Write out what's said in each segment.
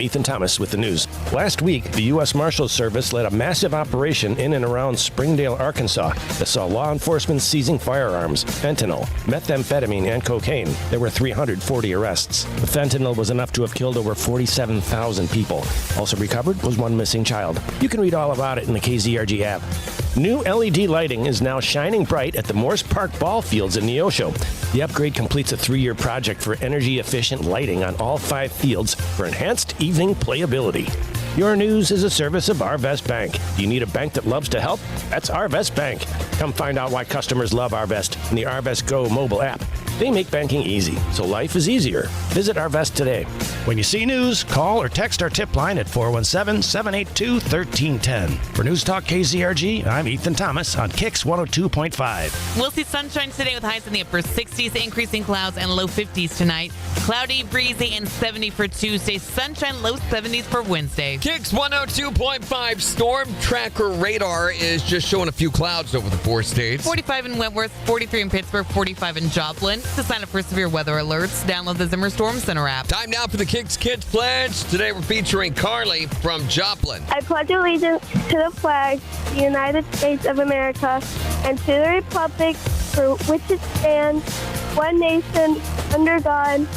Ethan Thomas with the news. Last week, the U.S. Marshals Service led a massive operation in and around Springdale, Arkansas, that saw law enforcement seizing firearms, fentanyl, methamphetamine, and cocaine. There were 340 arrests. The fentanyl was enough to have killed over 47,000 people. Also recovered was one missing child. You can read all about it in the KZRG app. New LED lighting is now shining bright at the Morse Park ball fields in Neosho. The upgrade completes a 3-year project for energy-efficient lighting on all 5 fields for enhanced evening playability. Your news is a service of Arvest Bank. Do you need a bank that loves to help? That's Arvest Bank. Come find out why customers love Arvest in the Arvest Go mobile app. They make banking easy, so life is easier. Visit Arvest today. When you see news, call or text our tip line at 417-782-1310. For News Talk KZRG, I'm Ethan Thomas on KIX 102.5. We'll see sunshine today with highs in the upper 60s, increasing clouds and low 50s tonight. Cloudy, breezy, and 70 for Tuesday. Sunshine, low 70s for Wednesday. KIX 102.5 storm tracker radar is just showing a few clouds over the 4 states. 45 in Wentworth, 43 in Pittsburgh, 45 in Joplin. To sign up for severe weather alerts, download the Zimmer Storm Center app. Time now for the KIX Kids Pledge. Today we're featuring Carly from Joplin. I pledge allegiance to the flag, the United States of America, and to the republic for which it stands, one nation, under God,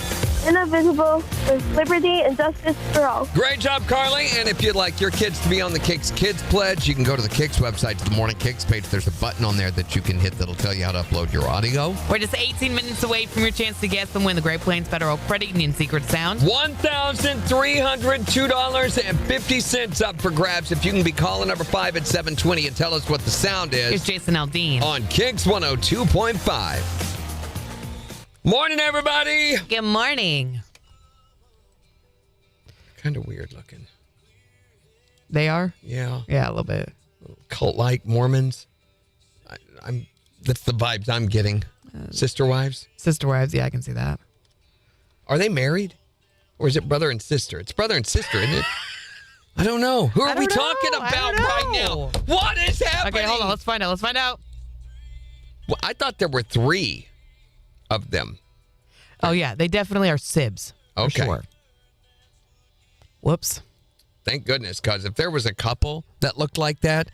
indivisible, with liberty and justice for all. Great job, Carly. And if you'd like your kids to be on the KIX Kids Pledge, you can go to the KIX website, to the Morning KIX page. There's a button on there that you can hit that'll tell you how to upload your audio. We're just 18 minutes away from your chance to guess and win the Great Plains Federal Credit Union Secret Sound. $1,302.50 up for grabs. If you can be caller number 5 at 720 and tell us what the sound is. Here's Jason Aldean. On KIX 102.5. Morning, everybody. Good morning. Kind of weird looking. They are? Yeah. Yeah, a little bit. Cult-like Mormons. That's the vibes I'm getting. Sister wives. Sister wives, yeah, I can see that. Are they married? Or is it brother and sister? It's brother and sister, isn't it? I don't know. Who are we talking about right now? What is happening? Okay, hold on. Let's find out. Well, I thought there were 3 of them. Oh, yeah. They definitely are sibs. Okay. For sure. Whoops. Thank goodness, because if there was a couple that looked like that,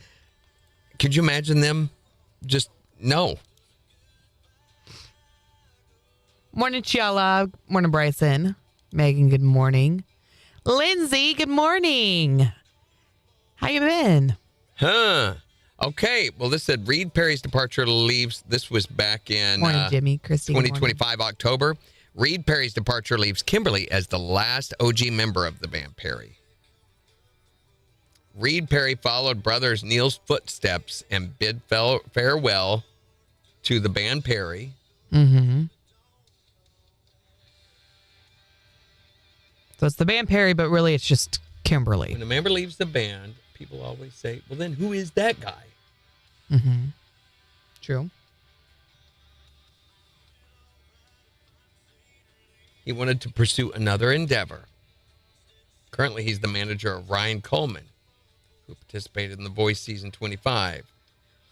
could you imagine them just, no. Morning, Chiala. Morning, Bryson. Megan, good morning. Lindsay, good morning. How you been? Huh. Okay. Well, this said Reed Perry's departure leaves. This was back in Morning, Jimmy. Christy, 2025 October. Reed Perry's departure leaves Kimberly as the last OG member of the band Perry. Reed Perry followed brothers Neil's footsteps and bid farewell to the band Perry. Mm-hmm. So it's the band Perry, but really it's just Kimberly. When a member leaves the band, people always say, well, then who is that guy? Mm-hmm. True. He wanted to pursue another endeavor. Currently, he's the manager of Ryan Coleman, who participated in The Voice Season 25.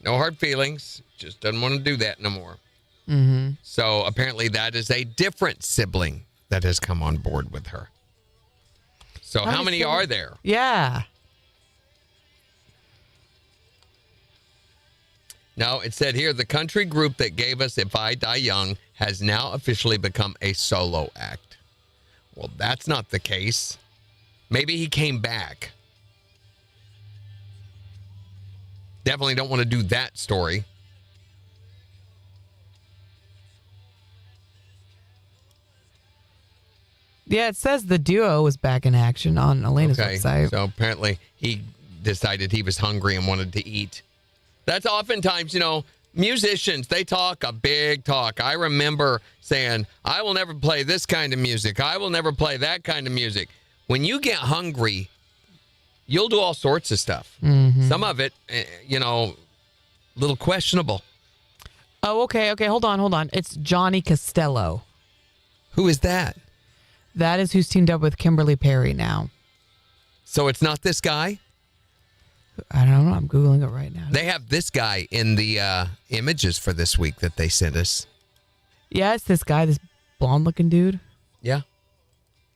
No hard feelings, just doesn't want to do that no more. Mm-hmm. So apparently that is a different sibling that has come on board with her. So how many are there? Yeah. No, it said here, the country group that gave us If I Die Young has now officially become a solo act. Well, that's not the case. Maybe he came back. Definitely don't want to do that story. Yeah, it says the duo was back in action on Elena's website. So apparently he decided he was hungry and wanted to eat. That's oftentimes, musicians, they talk a big talk. I remember saying, I will never play this kind of music. I will never play that kind of music. When you get hungry, you'll do all sorts of stuff. Mm-hmm. Some of it, a little questionable. Oh, okay. Hold on. It's Johnny Costello. Who is that? That is who's teamed up with Kimberly Perry now. So it's not this guy? I don't know. I'm Googling it right now. They have this guy in the images for this week that they sent us. Yeah, it's this guy, this blonde-looking dude. Yeah.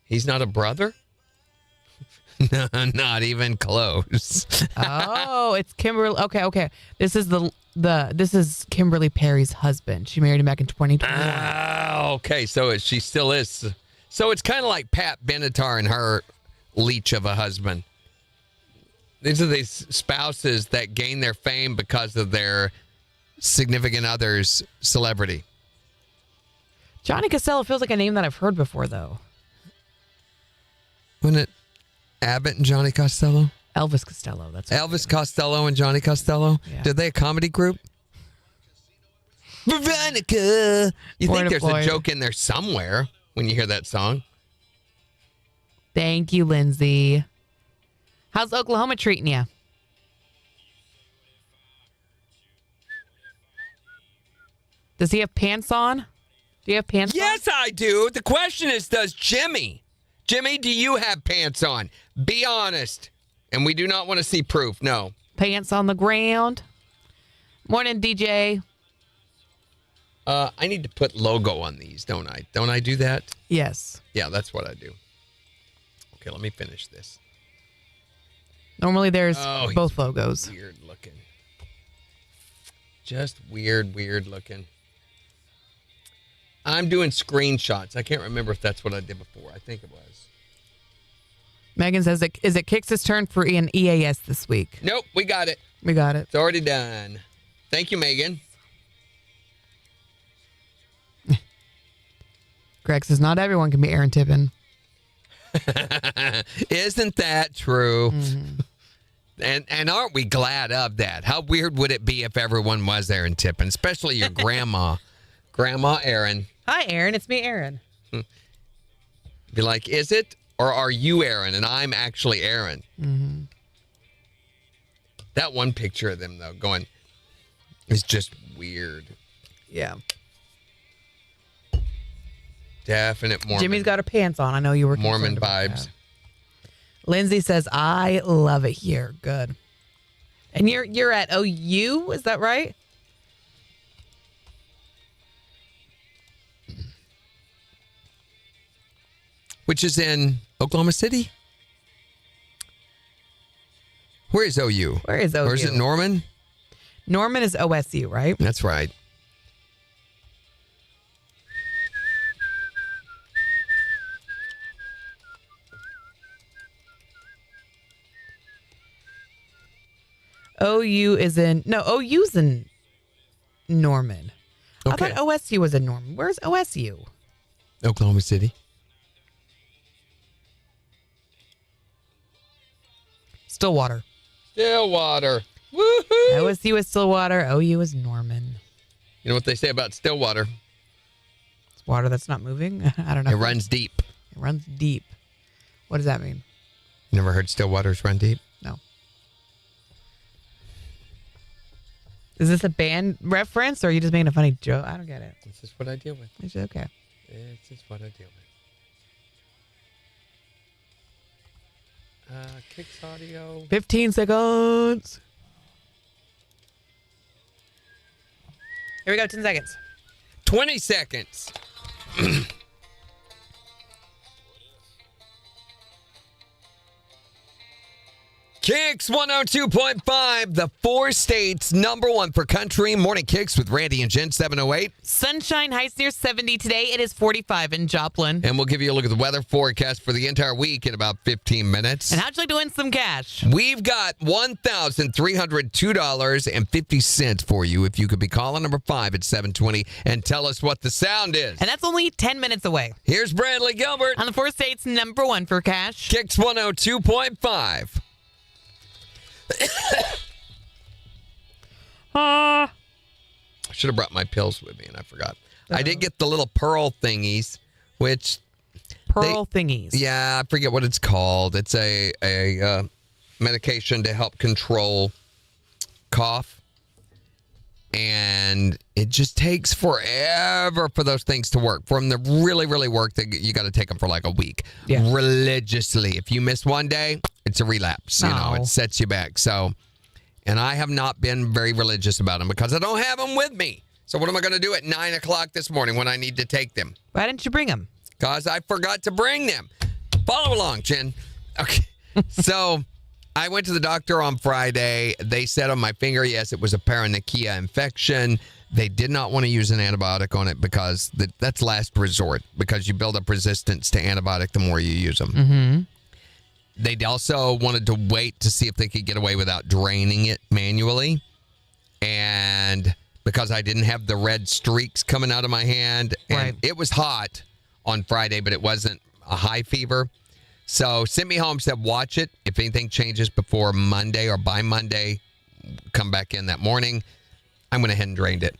He's not a brother? No, not even close. Oh, it's Kimberly. Okay. This is Kimberly Perry's husband. She married him back in 2021. Okay, so she still is. So it's kind of like Pat Benatar and her leech of a husband. These are these spouses that gain their fame because of their significant other's celebrity. Johnny Costello feels like a name that I've heard before, though. Wasn't it Abbott and Johnny Costello? Elvis Costello. That's Elvis Costello and Johnny Costello? Yeah. Did they a comedy group? Veronica. You think there's a joke in there somewhere when you hear that song? Thank you, Lindsay. How's Oklahoma treating you? Does he have pants on? Do you have pants on? Yes, I do. The question is, does Jimmy? Jimmy, do you have pants on? Be honest. And we do not want to see proof. No. Pants on the ground. Morning, DJ. I need to put logo on these, don't I? Don't I do that? Yes. Yeah, that's what I do. Okay, let me finish this. Normally there's he's both logos. Weird looking. Just weird looking. I'm doing screenshots. I can't remember if that's what I did before. I think it was. Megan says, is it Kix's turn for an EAS this week? Nope, we got it. We got it. It's already done. Thank you, Megan. Greg says, not everyone can be Aaron Tippin. Isn't that true? Mm-hmm. And aren't we glad of that? How weird would it be if everyone was Aaron Tippin, especially your grandma, Grandma Aaron? Hi, Aaron. It's me, Aaron. Be like, is it? Or are you Aaron and I'm actually Aaron? Mm-hmm. That one picture of them, though, going, is just weird. Yeah. Definite Mormon. Jimmy's got her pants on. I know you were Mormon concerned about vibes. that. Lindsay says, I love it here. Good. And you're at OU, is that right? Which is in Oklahoma City? Where is OU? Where is OU? Or is it Norman? Norman is OSU, right? That's right. OU's in Norman. Okay. I thought OSU was in Norman. Where's OSU? Oklahoma City. Stillwater. Stillwater. Woohoo! OSU is Stillwater. OU is Norman. You know what they say about Stillwater? It's water that's not moving. I don't know. It runs deep. It runs deep. What does that mean? Never heard Stillwater's run deep? No. Is this a band reference or are you just making a funny joke? I don't get it. This is what I deal with. It's okay. This is what I deal with. KIX audio. 15 seconds. Here we go. 10 seconds. 20 seconds. KIX 102.5, the 4 states #1 for country. Morning KIX with Randy and Jen, 708. Sunshine, highs near 70 today. It is 45 in Joplin. And we'll give you a look at the weather forecast for the entire week in about 15 minutes. And how'd you like to win some cash? We've got $1,302.50 for you if you could be calling number 5 at 720 and tell us what the sound is. And that's only 10 minutes away. Here's Bradley Gilbert. On the 4 states, #1 for cash. KIX 102.5. I should have brought my pills with me, and I forgot. I did get the little pearl thingies, which... Pearl thingies. Yeah, I forget what it's called. It's a medication to help control cough. And it just takes forever for those things to work. For them to really, really work, you got to take them for like a week. Yeah. Religiously. If you miss one day, it's a relapse. You know, it sets you back. So, and I have not been very religious about them because I don't have them with me. So what am I going to do at 9 o'clock this morning when I need to take them? Why didn't you bring them? Because I forgot to bring them. Follow along, Jen. Okay. So I went to the doctor on Friday. They said on my finger, yes, it was a paronychia infection. They did not want to use an antibiotic on it because that's last resort, because you build up resistance to antibiotic the more you use them. Mm-hmm. They also wanted to wait to see if they could get away without draining it manually. And because I didn't have the red streaks coming out of my hand, and it was hot on Friday, but it wasn't a high fever. So sent me home, said watch it. If anything changes before Monday or by Monday, come back in that morning. I went ahead and drained it.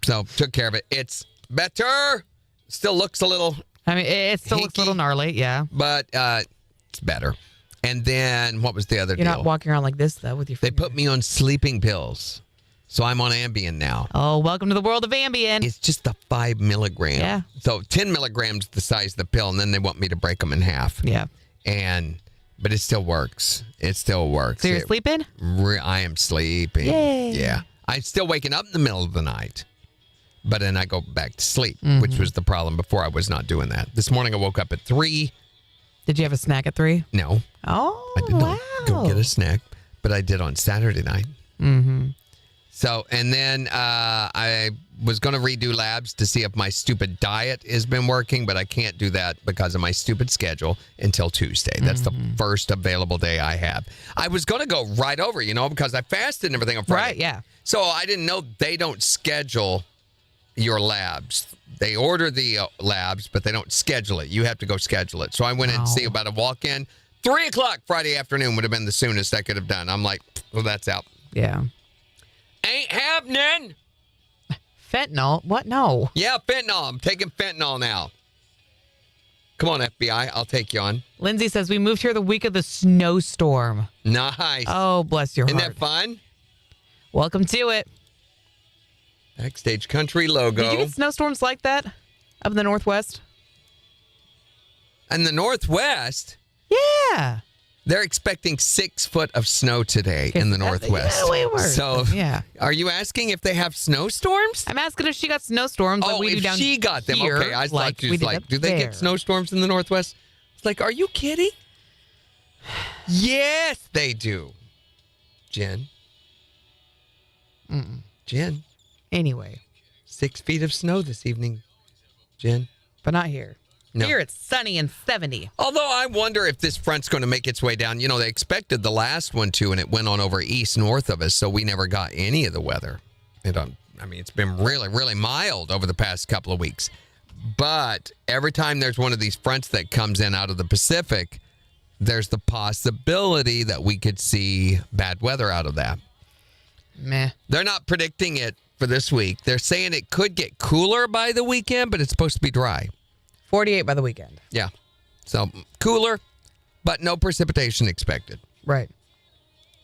So took care of it. It's better. Still looks a little I mean, it still looks a little gnarly, yeah. But it's better. And then what was the other deal? You're not walking around like this, though, with your They finger. put me on sleeping pills. So I'm on Ambien now. Oh, welcome to the world of Ambien. It's just a 5 milligram. Yeah. So 10 milligrams the size of the pill, and then they want me to break them in half. Yeah. But it still works. It still works. So you're sleeping? I am sleeping. Yay. Yeah. I'm still waking up in the middle of the night. But then I go back to sleep, which was the problem before. I was not doing that. This morning I woke up at 3. Did you have a snack at 3? No. Oh, I did not go get a snack, but I did on Saturday night. Mm-hmm. So, and then I was going to redo labs to see if my stupid diet has been working, but I can't do that because of my stupid schedule until Tuesday. That's the first available day I have. I was going to go right over, because I fasted and everything on Friday. Right, yeah. So I didn't know they don't schedule your labs. They order the labs, but they don't schedule it. You have to go schedule it. So I went in to see about a walk-in. 3 o'clock Friday afternoon would have been the soonest I could have done. I'm like, well, that's out. Yeah. Ain't happening. Fentanyl? What? No. Yeah, fentanyl. I'm taking fentanyl now. Come on, FBI. I'll take you on. Lindsay says, we moved here the week of the snowstorm. Nice. Oh, bless your Isn't heart. that fun? Welcome to it. Backstage Country logo. Did you get snowstorms like that up in the Northwest? In the Northwest, Yeah. they're expecting 6 foot of snow today in the Northwest. Yeah, way worse. So, yeah. Are you asking if they have snowstorms? I'm asking if she got snowstorms like we do if down she got them. here, Okay, I thought you was we like, did do they there. get snowstorms in the Northwest? It's like, are you kidding? Yes, they do. Jen. Jen. Anyway. 6 feet of snow this evening, Jen. But not here. No. Here it's sunny and 70. Although I wonder if this front's going to make its way down. They expected the last one to, and it went on over east north of us, so we never got any of the weather. It's been really, really mild over the past couple of weeks. But every time there's one of these fronts that comes in out of the Pacific, there's the possibility that we could see bad weather out of that. Meh. They're not predicting it for this week. They're saying it could get cooler by the weekend, but it's supposed to be dry. 48 by the weekend. Yeah. So cooler, but no precipitation expected. Right.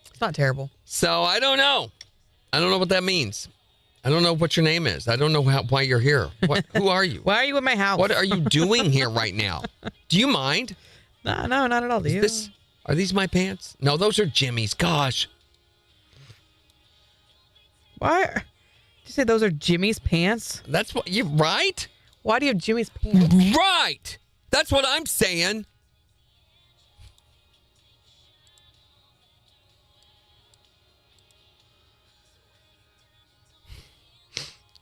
It's not terrible. So I don't know. I don't know what that means. I don't know what your name is. I don't know why you're here. Who are you? Why are you in my house? What are you doing here right now? Do you mind? No, not at all. Do you? Are these my pants? No, those are Jimmy's. Gosh. Why? Did you say those are Jimmy's pants? That's what you right? Why do you have Jimmy's pants? Right. That's what I'm saying.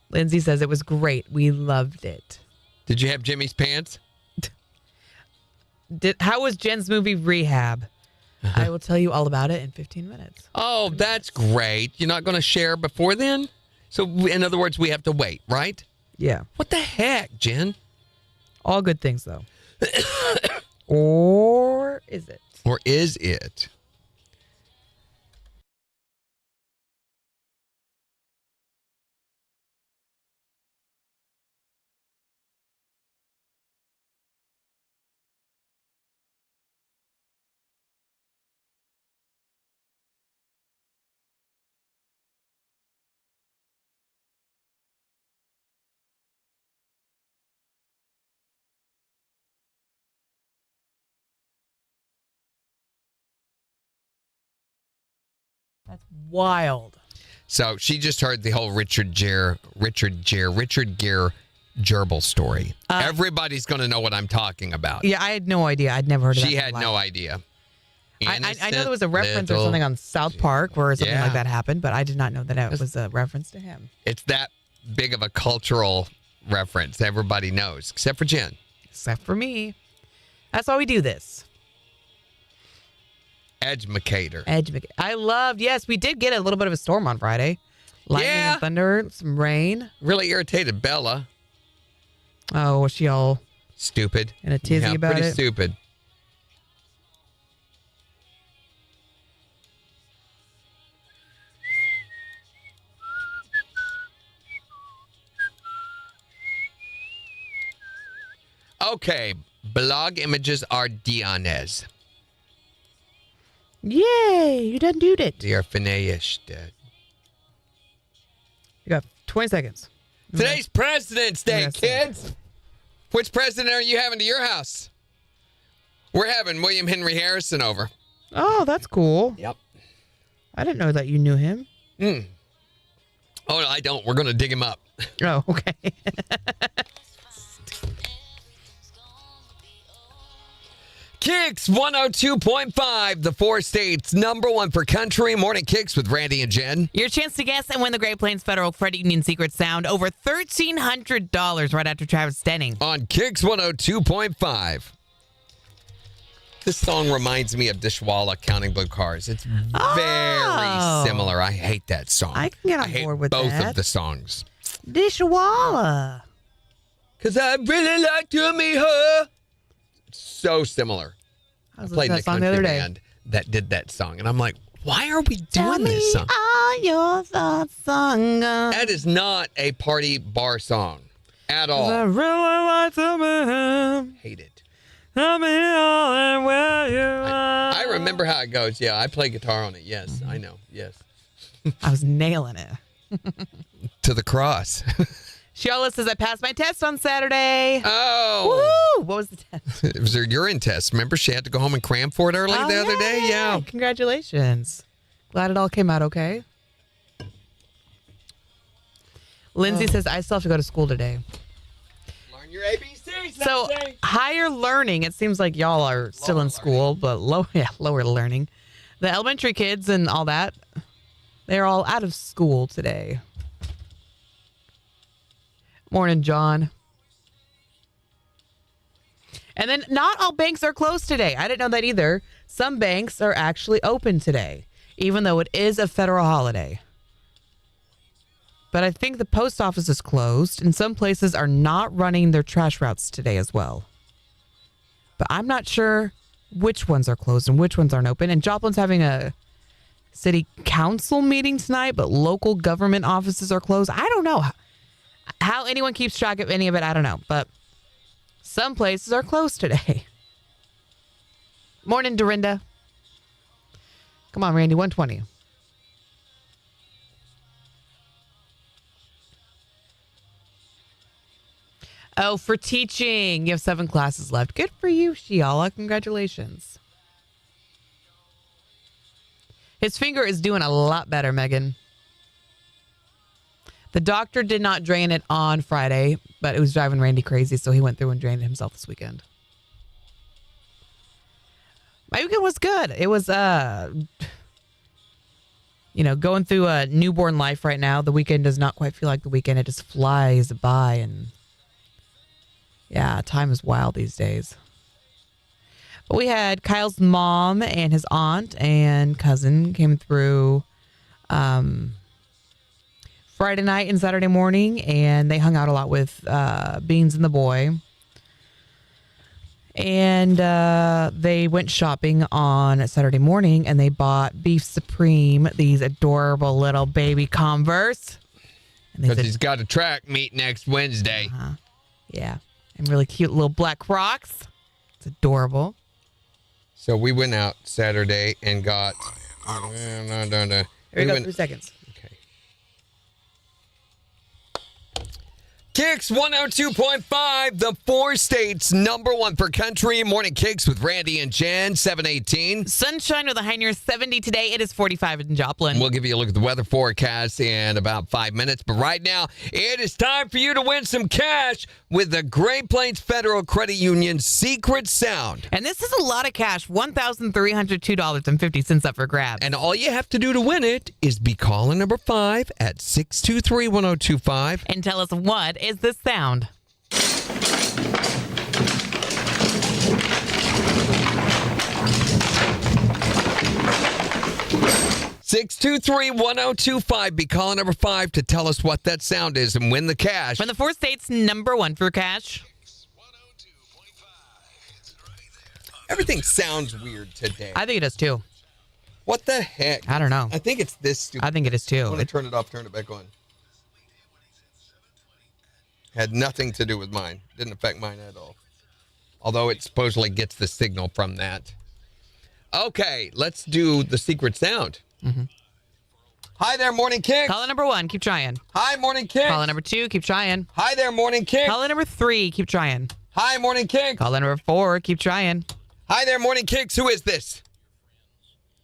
Lindsay says it was great. We loved it. Did you have Jimmy's pants? How was Jen's movie Rehab? I will tell you all about it in 15 minutes. Oh, that's great. You're not going to share before then? So, in other words, we have to wait, right? Yeah. What the heck, Jen? All good things, though. Or is it? Or is it? That's wild. So she just heard the whole Richard Gere gerbil story. Everybody's going to know what I'm talking about. Yeah, I had no idea. I'd never heard of that. She in my had life. no idea. I know there was a reference or something on South Park where something like that happened, but I did not know that it was a reference to him. It's that big of a cultural reference. Everybody knows, except for Jen. Except for me. That's why we do this. Educator. Yes, we did get a little bit of a storm on Friday. Lightning and thunder, some rain. Really irritated Bella. Oh, was she all stupid in a tizzy about pretty it? Stupid. Okay, blog images are Diana's. Yay, you done did it. They are finished. You got 20 seconds. Today's President's Day, kids. Which president are you having to your house? We're having William Henry Harrison over. Oh, that's cool. Yep. I didn't know that you knew him. Oh, no, I don't. We're going to dig him up. Oh, okay. KIX 102.5, the 4 states #1 for country. Morning KIX with Randy and Jen. Your chance to guess and win the Great Plains Federal Credit Union Secret Sound, over $1,300 right after Travis Denning. On KIX 102.5. This song reminds me of Dishwalla Counting Blue Cars. It's very similar. I hate that song. I can get on board with both that. of the songs. Dishwalla. Because I really like to meet her. So similar. I played in a country band that did that song, and I'm like, why are we doing this song? All your thoughts, song. That is not a party bar song at all. I really like to meet him. Hate it. Tell me all and where you are. I remember how it goes. Yeah, I play guitar on it. Yes, I know. Yes. I was nailing it. To the cross. Sheila says, I passed my test on Saturday. Oh. Woo! What was the test? It was her urine test. Remember, she had to go home and cram for it early the other day? Yeah. Congratulations. Glad it all came out okay. Lindsay says, I still have to go to school today. Learn your ABCs. So, higher learning, it seems like y'all are still in school, but lower learning. The elementary kids and all that, they're all out of school today. Morning, John. And then not all banks are closed today. I didn't know that either. Some banks are actually open today, even though it is a federal holiday. But I think the post office is closed, and some places are not running their trash routes today as well. But I'm not sure which ones are closed and which ones aren't open. And Joplin's having a city council meeting tonight, but local government offices are closed. I don't know. How anyone keeps track of any of it, I don't know. But some places are closed today. Morning, Dorinda. Come on, Randy, 120. Oh, for teaching. You have 7 classes left. Good for you, Shiala. Congratulations. His finger is doing a lot better, Megan. The doctor did not drain it on Friday, but it was driving Randy crazy, so he went through and drained it himself this weekend. My weekend was good. It was, going through a newborn life right now. The weekend does not quite feel like the weekend. It just flies by, and yeah, time is wild these days. But we had Kyle's mom and his aunt and cousin came through Friday night and Saturday morning, and they hung out a lot with Beans and the boy. And they went shopping on Saturday morning, and they bought Beef Supreme, these adorable little baby Converse. Because he's got a track meet next Wednesday. Yeah, and really cute little black Crocs. It's adorable. So we went out Saturday and got... Here we go, 3 seconds. KIX 102.5, the 4 states number 1 for country. Morning KIX with Randy and Jen, 718. Sunshine with a high near 70 today. It is 45 in Joplin. We'll give you a look at the weather forecast in about 5 minutes. But right now, it is time for you to win some cash with the Great Plains Federal Credit Union Secret Sound. And this is a lot of cash, $1,302.50 up for grabs. And all you have to do to win it is be caller number 5 at 623-1025. And tell us, what is this sound? 623-1025. Be caller number 5 to tell us what that sound is and win the cash. From the 4 states number 1 for cash. Everything sounds weird today. I think it is too. What the heck? I don't know. I think it's this stupid. I think it is too. I'm going to turn it off, turn it back on. Had nothing to do with mine. Didn't affect mine at all. Although it supposedly gets the signal from that. Okay, let's do the secret sound. Mm-hmm. Hi there, Morning KIX. Caller number 1, keep trying. Hi, Morning KIX. Caller number 2, keep trying. Hi there, Morning KIX. Caller number 3, keep trying. Hi, Morning KIX. Caller number 4, keep trying. Hi there, Morning KIX. Who is this?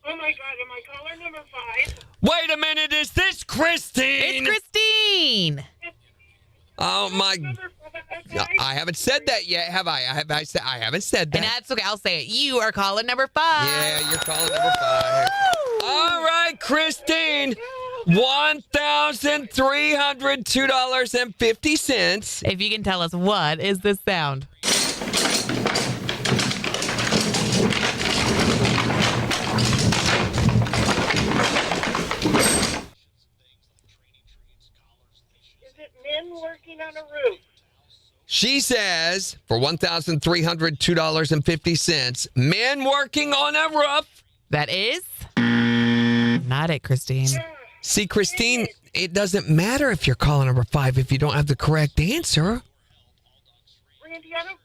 Oh my God, am I caller number 5? Wait a minute, is this Christine? It's Christine. Oh my! Number 5? I haven't said that yet, have I? I haven't said that. And that's okay. I'll say it. You are caller number 5. Yeah, you're calling number 5. All right, Christine. $1,302.50. If you can tell us, what is this sound? Is it men working on a roof? She says for $1,302.50, men working on a roof. That is not it, Christine. See, Christine, it doesn't matter if you're calling number 5 if you don't have the correct answer. Randy, I don't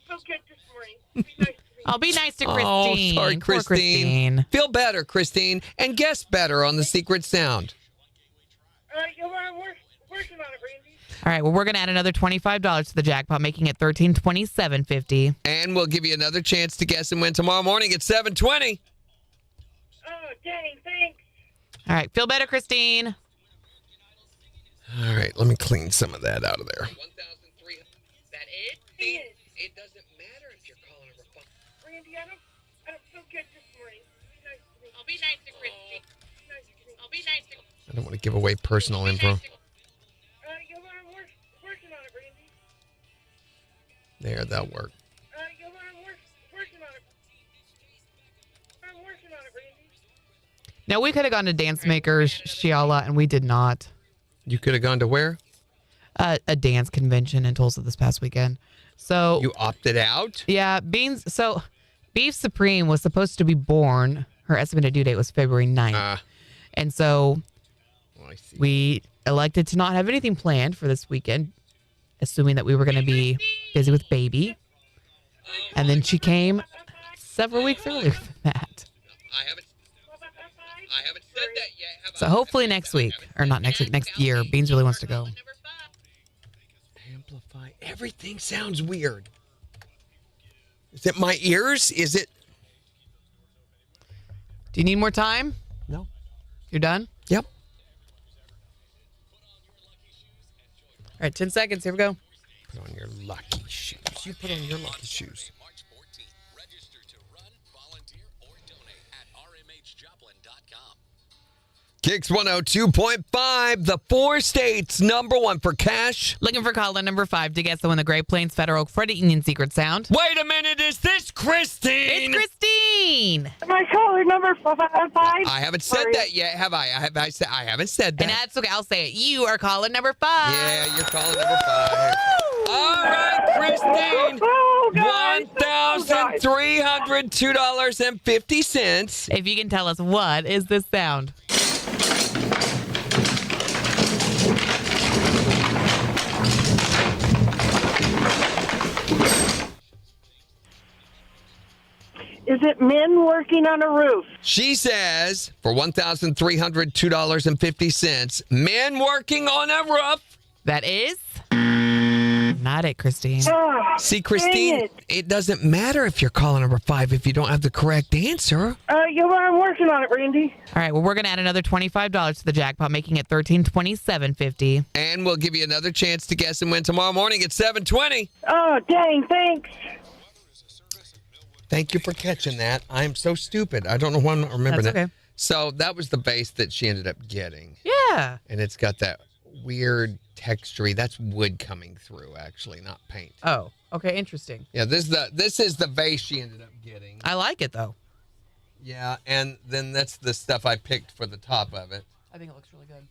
feel good this morning. Be nice to me. I'll be nice to Oh, Christine. sorry, Poor Christine. Feel better, Christine, and guess better on the secret sound. I'm working on it, Randy. All right, well, we're going to add another $25 to the jackpot, making it $1,327.50. And we'll give you another chance to guess and win tomorrow morning at 7:20. Oh, dang, thanks. All right, feel better, Christine. All right, let me clean some of that out of there. That is? It doesn't matter if you're calling number 5. Randy, I don't feel good this morning. Be nice to me. I'll be nice to Christine. Be nice to me. I'll be nice to I don't want to give away personal info. I'm working on it, Randy. There, that'll work. I'm working on it, Randy. Now, we could have gone to Dance Makers, Shiala, and we did not. You could have gone to where? A dance convention in Tulsa this past weekend. So, You opted out? yeah, Beef Supreme was supposed to be born. Her estimated due date was February 9th. And so I see. we elected to not have anything planned for this weekend, assuming that we were going to be busy with baby. And then she came several weeks earlier than that. I haven't said that yet. So hopefully next week, or not next week, next year, Beans really wants to go. Amplify. Everything sounds weird. Is it my ears? Is it? Do you need more time? No. You're done? Yep. All right, 10 seconds. Here we go. Put on your lucky shoes. You put on your lucky shoes. March 14th. Register to run, volunteer, or donate at rmhjoplin.com. KIX 102.5, the 4 states number 1 for cash. Looking for caller number 5 to guess the win the Great Plains Federal Credit Union secret sound. Wait a minute, is this Christine? It's Christine. Am I caller number 5? I haven't said that yet, have I? I haven't said that. And that's okay. I'll say it. You are caller number 5. Yeah, you're calling number 5. All right, Christine. Oh, guys. $1,302.50. If you can tell us, what is this sound? Is it men working on a roof? She says for $1,302.50, men working on a roof. That is Not it, Christine. Oh, See, dang Christine, it doesn't matter if you're calling number 5 if you don't have the correct answer. I'm working on it, Randy. All right, well, we're going to add another $25 to the jackpot, making it $1327.50. And we'll give you another chance to guess and win tomorrow morning at 7:20. Oh, dang, thanks. Thank you for catching that. I'm so stupid. I don't know why I'm not remembering That's that. okay. So that was the base that she ended up getting. Yeah. And it's got that weird texture. That's wood coming through, actually, not paint. Oh, okay, interesting. Yeah, this is the vase she ended up getting. I like it, though. Yeah, and then that's the stuff I picked for the top of it. I think it looks really good.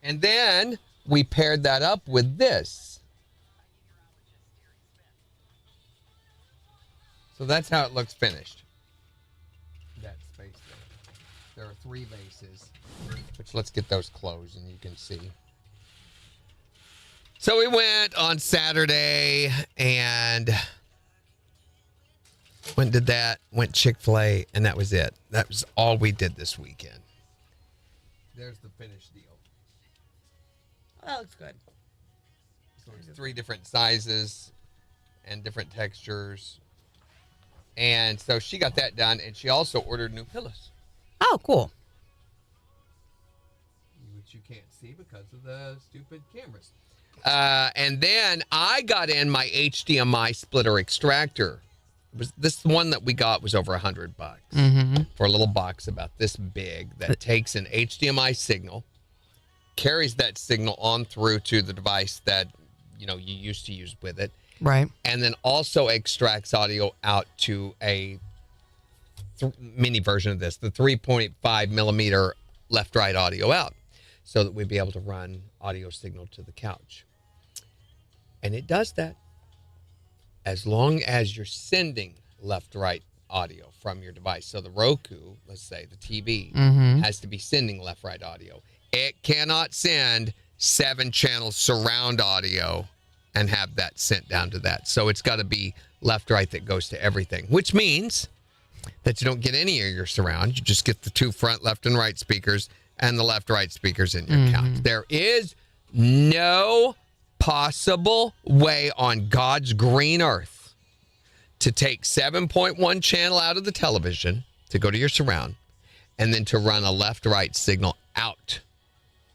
And then we paired that up with this. So that's how it looks finished. That space there. There are 3 vases, which let's get those closed and you can see. So we went on Saturday and went Chick-fil-A, and that was it. That was all we did this weekend. There's the finished deal. That looks good. So it's 3 different sizes and different textures. And so she got that done, and she also ordered new pillows, Oh, cool. which you can't see because of the stupid cameras. And then I got in my HDMI splitter extractor. This one that we got was over $100 for a little box about this big that takes an HDMI signal, carries that signal on through to the device that you used to use with it, Right. and then also extracts audio out to a mini version of this, the 3.5 millimeter left-right audio out, so that we'd be able to run audio signal to the couch. And it does that as long as you're sending left-right audio from your device. So the Roku, let's say the TV, has to be sending left-right audio. It cannot send 7-channel surround audio and have that sent down to that. So it's got to be left-right that goes to everything, which means that you don't get any of your surround. You just get the 2 front left and right speakers and the left-right speakers in your couch. There is no possible way on God's green earth to take 7.1 channel out of the television to go to your surround and then to run a left-right signal out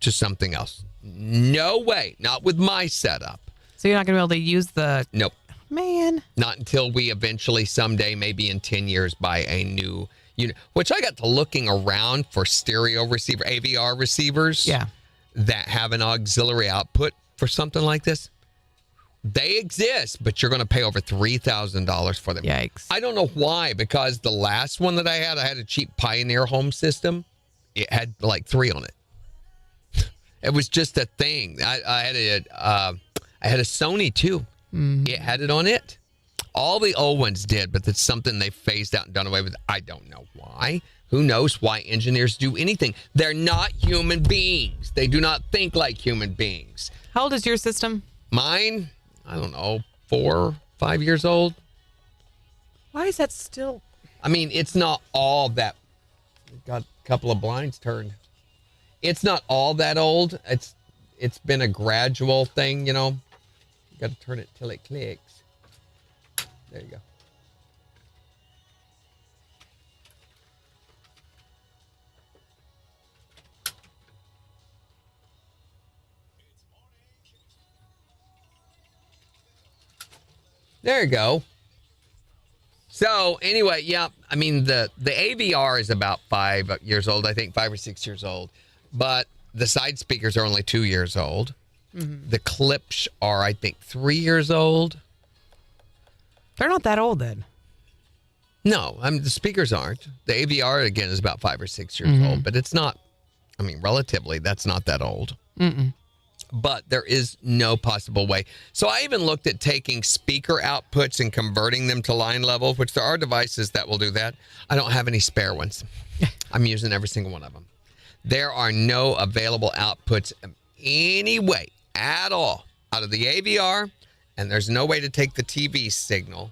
to something else. No way. Not with my setup. So you're not going to be able to use the... Nope. Man. Not until we eventually someday, maybe in 10 years, buy a new unit, which I got to looking around for stereo receiver, AVR receivers that have an auxiliary output for something like this. They exist, but you're going to pay over $3,000 for them. Yikes. I don't know why, because the last one that I had a cheap Pioneer home system. It had like 3 on it. It was just a thing. I had a Sony too. It had it on it. All the old ones did, but it's something they phased out and done away with. I don't know why. Who knows why engineers do anything? They're not human beings. They do not think like human beings. How old is your system? Mine, I don't know, 4, 5 years old. Why is that still... I mean, it's not all that. Got a couple of blinds turned. It's not all that old. It's been a gradual thing, You got to turn it till it clicks. There you go. There you go. So anyway, yeah, I mean the AVR is about 5 years old, I think 5 or 6 years old, but the side speakers are only 2 years old. The clips are, I think, 3 years old. They're not that old then. No, the speakers aren't. The AVR, again, is about 5 or 6 years old, but it's not, relatively, that's not that old. But there is no possible way. So I even looked at taking speaker outputs and converting them to line level, which there are devices that will do that. I don't have any spare ones. I'm using every single one of them. There are no available outputs any way at all out of the AVR, and there's no way to take the TV signal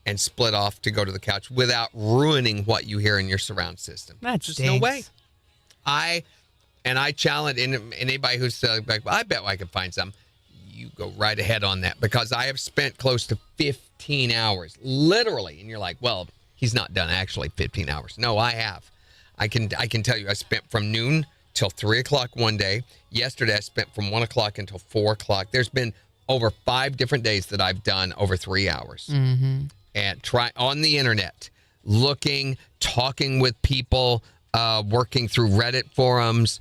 and split off to go to the couch without ruining what you hear in your surround system. That's just no way. I challenge anybody who's like, I bet I could find some. you go right ahead on that, because I have spent close to 15 hours, literally. And you're like, well, he's not done actually 15 hours. No, I have. I can tell you, I spent from noon till 3 o'clock one day. Yesterday, I spent from 1 o'clock until 4 o'clock. There's been over 5 different days that I've done over 3 hours. Mm-hmm. And try on the internet, looking, talking with people, working through Reddit forums,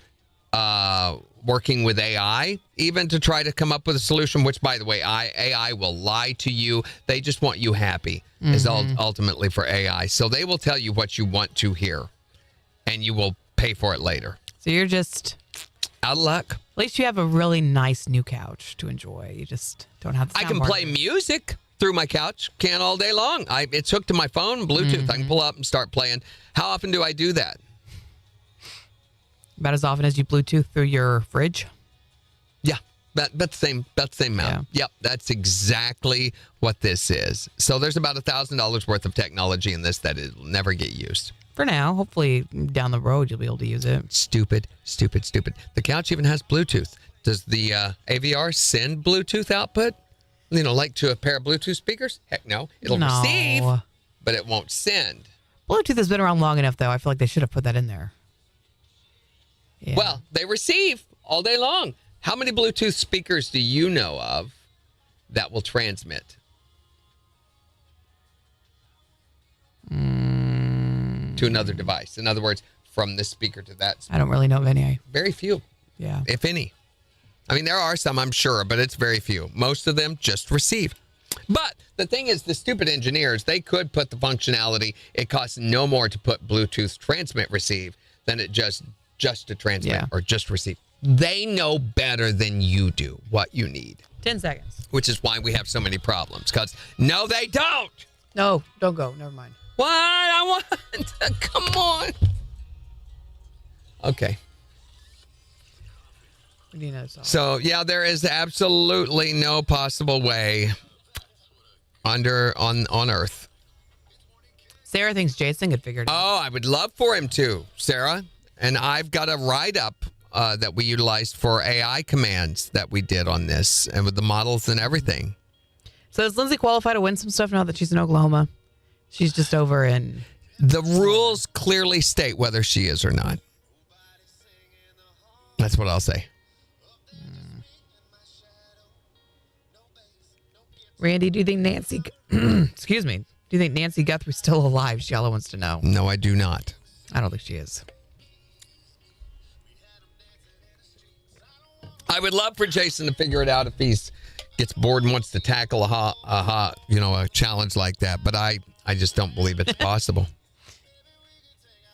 working with AI, even to try to come up with a solution, which, by the way, AI will lie to you. They just want you happy, is ultimately for AI. So they will tell you what you want to hear, and you will pay for it later. So you're just out of luck. At least you have a really nice new couch to enjoy. You just don't have the I can play music through my couch, can all day long. It's hooked to my phone, Bluetooth. I can pull up and start playing. How often do I do that? About as often as you Bluetooth through your fridge. Yeah, that's the same amount. Yeah. Yep, that's exactly what this is. So there's about $1,000 worth of technology in this that it will never get used. For now, hopefully down the road you'll be able to use it. Stupid. The couch even has Bluetooth. Does the AVR send Bluetooth output? Like to a pair of Bluetooth speakers? Heck no. It'll receive, but it won't send. Bluetooth has been around long enough, though. I feel like they should have put that in there. Yeah. Well, they receive all day long. How many Bluetooth speakers do you know of that will transmit? To another device. In other words, from this speaker to that speaker. I don't really know of any. Very few. Yeah. If any. I mean, there are some, I'm sure, but it's very few. Most of them just receive. But the thing is, the stupid engineers, they could put the functionality. It costs no more to put Bluetooth transmit receive than it just to transmit or just receive. They know better than you do what you need. 10 seconds. Which is why we have so many problems. Because no, they don't. No, don't go. Never mind. What? I want to. Come on. Okay. We need another song. So, yeah, there is absolutely no possible way on Earth. Sarah thinks Jason could figure it out. Oh, I would love for him to, Sarah. And I've got a write-up that we utilized for AI commands that we did on this, and with the models and everything. So is Lindsay qualified to win some stuff now that she's in Oklahoma? She's just over in... The rules clearly state whether she is or not. That's what I'll say. Randy, do you think Nancy... Excuse me. Do you think Nancy Guthrie's still alive? Shiala wants to know. No, I do not. I don't think she is. I would love for Jason to figure it out if he gets bored and wants to tackle a challenge like that. But I just don't believe it's possible.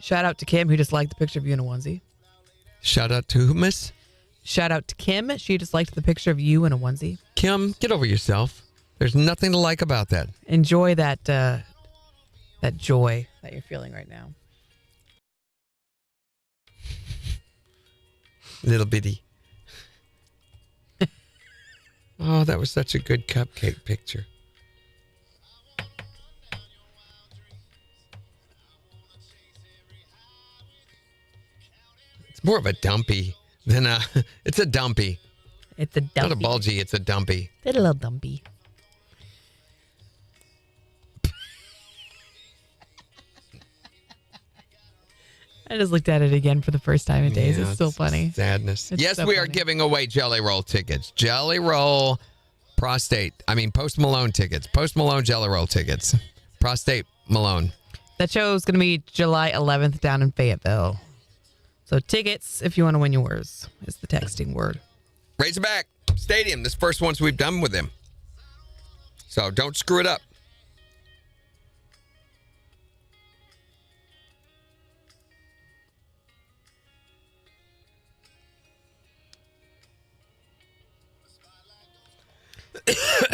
Shout out to Kim, who just liked the picture of you in a onesie. Shout out to who, miss? Shout out to Kim. She just liked the picture of you in a onesie. Kim, get over yourself. There's nothing to like about that. Enjoy that joy that you're feeling right now. Little bitty. Oh, that was such a good cupcake picture. It's more of a dumpy than a... It's a dumpy. It's a dumpy. Not a bulgy, it's a dumpy. It's a little dumpy. I just looked at it again for the first time in days. It's still funny. Sadness. It's yes, so we are funny. giving away Jelly Roll tickets. Jelly Roll Post Malone tickets. Post Malone Jelly Roll tickets. Prostate Malone. That show is going to be July 11th down in Fayetteville. So tickets, if you want to win yours, is the texting word. Razorback Stadium. This first ones we've done with him. So don't screw it up.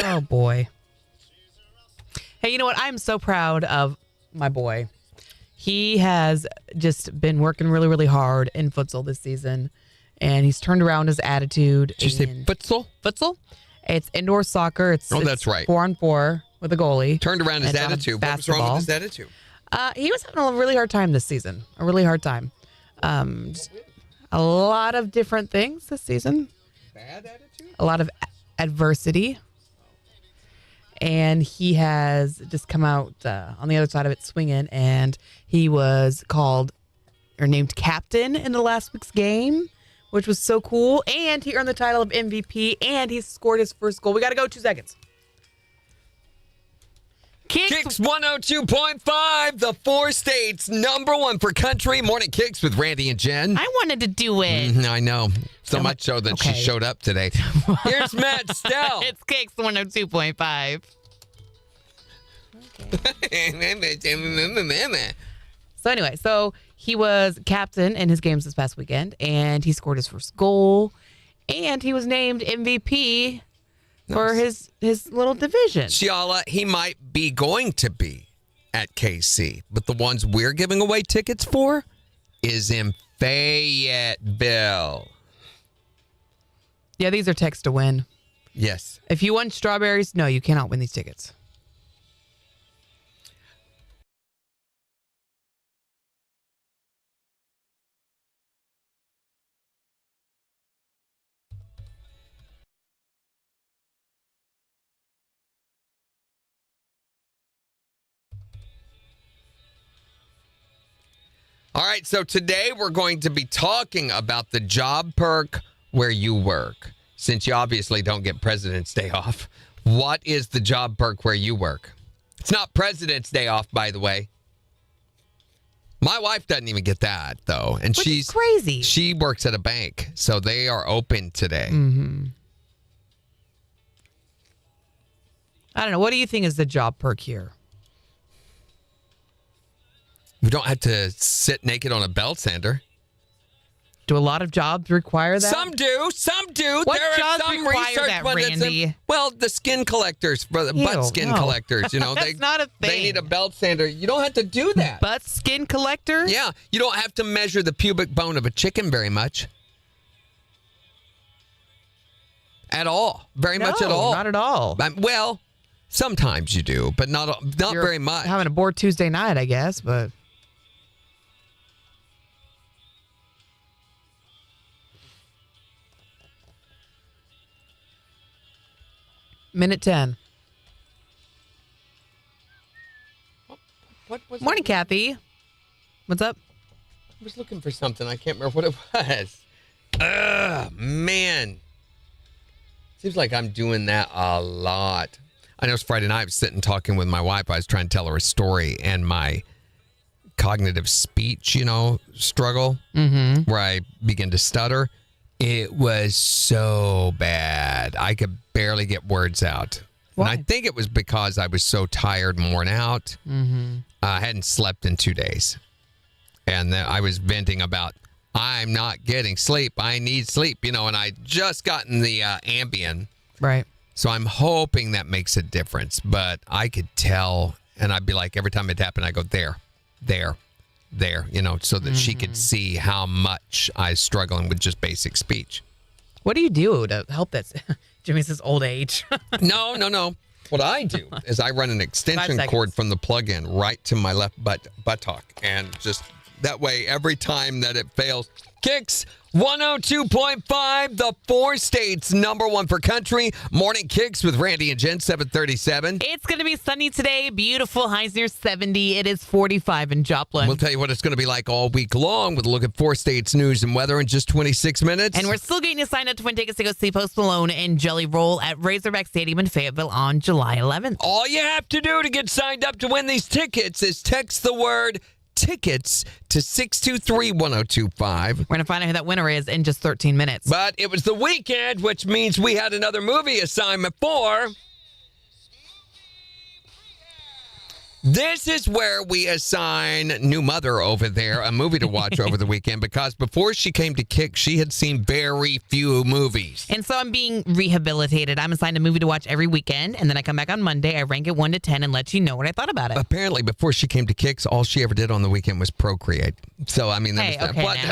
Oh, boy. Hey, you know what? I'm so proud of my boy. He has just been working really, really hard in futsal this season, and he's turned around his attitude. Did you say in futsal? Futsal? It's indoor soccer. It's that's right. 4-on-4 with a goalie. Turned around his It's not a attitude. What was wrong with his attitude? He was having a really hard time this season. A really hard time. Just a lot of different things this season. Bad attitude? A lot of adversity. And he has just come out on the other side of it swinging. And he was called or named captain in the last week's game, which was so cool. And he earned the title of MVP. And he scored his first goal. We got to go 2 seconds. KIX 102.5, the 4 states #1 for country. Morning KIX with Randy and Jen. I wanted to do it. I know. So much so that she showed up today. Here's Matt Stell. It's KIX 102.5. So anyway, he was captain in his games this past weekend, and he scored his first goal, and he was named MVP for his little division. Shiala, he might be going to be at KC, but the ones we're giving away tickets for is in Fayetteville. Yeah, these are text to win. Yes. If you want strawberries, no, you cannot win these tickets. All right, so today we're going to be talking about the job perk where you work. Since you obviously don't get President's Day off, what is the job perk where you work? It's not President's Day off, by the way. My wife doesn't even get that, though. And she's crazy. She works at a bank, so they are open today. Mm-hmm. I don't know. What do you think is the job perk here? We don't have to sit naked on a belt sander. Do a lot of jobs require that? Some do. Some do. What there jobs are some require research that, ones that say- Randy? well, the skin collectors, for the butt skin collectors, you know, That's not a they thing. need a belt sander. You don't have to do that. Butt skin collector? Yeah, you don't have to measure the pubic bone of a chicken very much. At all. Very much at all. Not at all. Well, sometimes you do, but not You're very much. Having a bored Tuesday night, I guess, but minute 10. What was Morning, it? Kathy. What's up? I was looking for something. I can't remember what it was. Ugh, man. Seems like I'm doing that a lot. I know it's Friday night. I was sitting talking with my wife. I was trying to tell her a story, and my cognitive speech, struggle, where I begin to stutter, it was so bad. I could barely get words out. Why? And I think it was because I was so tired and worn out. I hadn't slept in 2 days. And then I was venting about, I'm not getting sleep. I need sleep, and I just gotten the Ambien. Right. So I'm hoping that makes a difference. But I could tell, and I'd be like, every time it happened, I go, there, so that she could see how much I was struggling with just basic speech. What do you do to help that? Jimmy says old age. No. What I do is I run an extension 5 cord seconds. from the plug-in right to my left buttock. And just that way, every time that it fails, KIX 102.5, the 4 states #1 for country. Morning KIX with Randy and Jen, 737. It's going to be sunny today. Beautiful. Highs near 70. It is 45 in Joplin. We'll tell you what it's going to be like all week long with a look at 4 states news and weather in just 26 minutes. And we're still getting you signed up to win tickets to go see Post Malone and Jelly Roll at Razorback Stadium in Fayetteville on July 11th. All you have to do to get signed up to win these tickets is text the word tickets to 623-1025. We're going to find out who that winner is in just 13 minutes. But it was the weekend, which means we had another movie assignment for. This is where we assign new mother over there a movie to watch over the weekend, because before she came to KIX, she had seen very few movies. And so I'm being rehabilitated. I'm assigned a movie to watch every weekend, and then I come back on Monday. I rank it 1 to 10 and let you know what I thought about it. Apparently, before she came to KIX, all she ever did on the weekend was procreate. So, I mean, that Hey, was okay, that.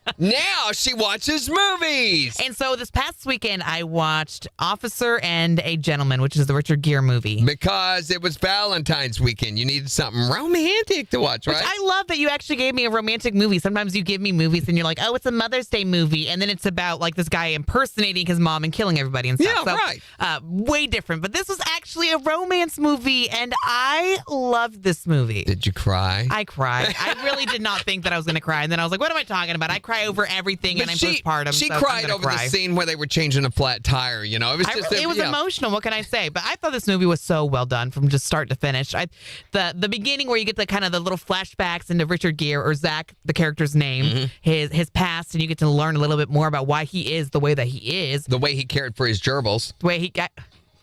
now. Now she watches movies. And so this past weekend, I watched Officer and a Gentleman, which is the Richard Gere movie. Because it was Valentine's weekend. You needed something romantic to watch, right? Which I love that you actually gave me a romantic movie. Sometimes you give me movies and you're like, oh, it's a Mother's Day movie. And then it's about like this guy impersonating his mom and killing everybody and stuff. Yeah, right. Way different. But this was actually a romance movie. And I loved this movie. Did you cry? I cried. I really did not think that I was going to cry. And then I was like, what am I talking about? I cry over everything and I'm postpartum. She so cried over the scene where they were changing a flat tire. You know, it was just it was emotional. What can I say? But I thought this movie was so well done from just start to finish. The beginning where you get the kind of the little flashbacks into Richard Gere or Zach, the character's name, his past, and you get to learn a little bit more about why he is the way that he is. The way he cared for his gerbils. The way he got.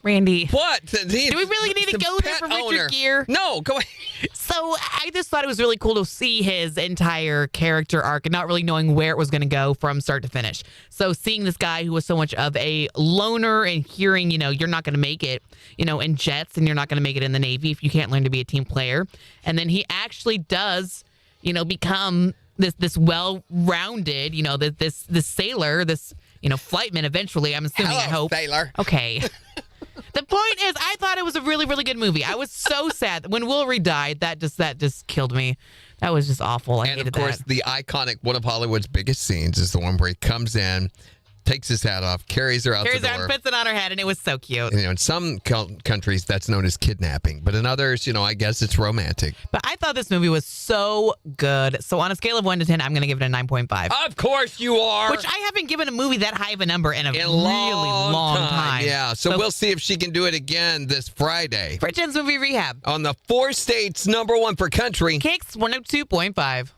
Randy. What? Do we really need to go there for Richard Gere? No, go ahead. So I just thought it was really cool to see his entire character arc and not really knowing where it was going to go from start to finish. So seeing this guy who was so much of a loner and hearing, you're not going to make it, in jets and you're not going to make it in the Navy if you can't learn to be a team player. And then he actually does, become this well-rounded, this sailor, this, flightman eventually, I'm assuming, I hope. Sailor. Okay. The point is, I thought it was a really, really good movie. I was so sad when Will Reed died. That just killed me. That was just awful. I hated that. And of course, the iconic one of Hollywood's biggest scenes is the one where he comes in, takes his hat off, carries her out the door. Carries her and puts it on her head, and it was so cute. In some countries, that's known as kidnapping. But in others, I guess it's romantic. But I thought this movie was so good. So on a scale of 1 to 10, I'm going to give it a 9.5. Of course you are. Which I haven't given a movie that high of a number in a really long time. Yeah, so we'll see if she can do it again this Friday. For Jen's Movie Rehab. On the 4 states, #1 for country. KIX 102.5.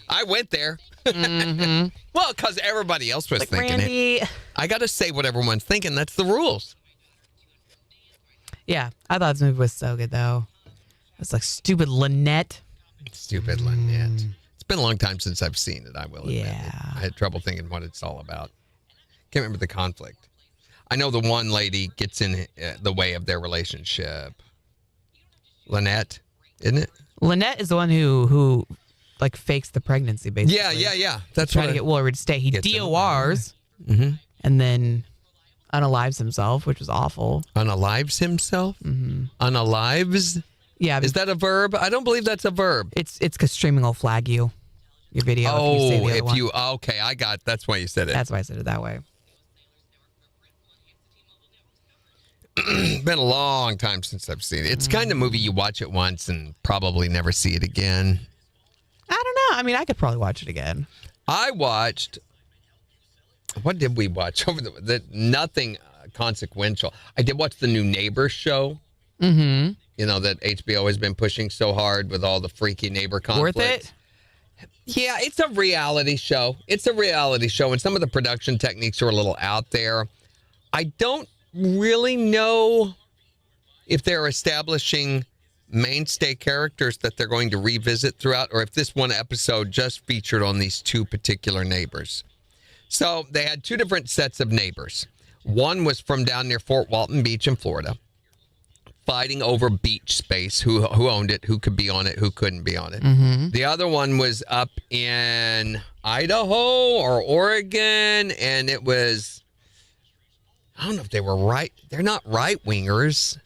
I went there. Mm-hmm. Well, because everybody else was thinking Randy. it. I got to say what everyone's thinking. That's the rules. Yeah, I thought this movie was so good, though. It's like stupid Lynette. Stupid Lynette. It's been a long time since I've seen it, I will admit. Yeah. I had trouble thinking what it's all about. Can't remember the conflict. I know the one lady gets in the way of their relationship. Lynette, isn't it? Lynette is the one who like fakes the pregnancy, basically. Yeah. That's trying right. to get Will Reed to stay. He Gets him. DORs and then unalives himself, which was awful. Unalives himself? Mm-hmm. Unalives? Yeah. Is that a verb? I don't believe that's a verb. It's because streaming will flag your video. Oh, if you say the other one. okay, I got. That's why you said it. That's why I said it that way. Been a long time since I've seen it. It's kind of movie you watch it once and probably never see it again. I don't know. I mean, I could probably watch it again. I watched. What did we watch? Over nothing consequential. I did watch the new Neighbors show. Mm-hmm. That HBO has been pushing so hard with all the freaky neighbor conflicts. Worth it? Yeah, it's a reality show. It's a reality show, and some of the production techniques are a little out there. I don't really know if they're establishing mainstay characters that they're going to revisit throughout, or if this one episode just featured on these two particular neighbors. So they had two different sets of neighbors. One was from down near Fort Walton Beach in Florida, fighting over beach space, who owned it, who could be on it, who couldn't be on it. Mm-hmm. The other one was up in Idaho or Oregon, and it was, I don't know if they were right. They're not right-wingers.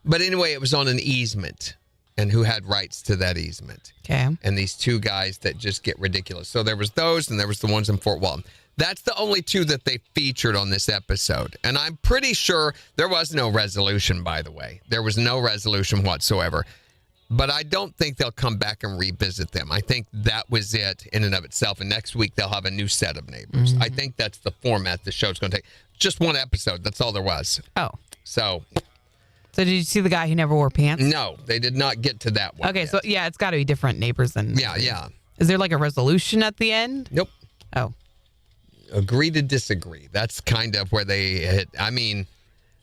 But anyway, it was on an easement, and who had rights to that easement. Okay. And these two guys that just get ridiculous. So there was those, and there was the ones in Fort Walton. That's the only two that they featured on this episode. And I'm pretty sure there was no resolution, by the way. There was no resolution whatsoever. But I don't think they'll come back and revisit them. I think that was it in and of itself. And next week, they'll have a new set of neighbors. I think that's the format the show's going to take. Just one episode. That's all there was. Oh. So did you see the guy who never wore pants? no, they did not get to that one. Okay, yet. so yeah, it's got to be different neighbors than. Yeah. Is there like a resolution at the end? Nope. Oh. Agree to disagree. That's kind of where they hit. I mean,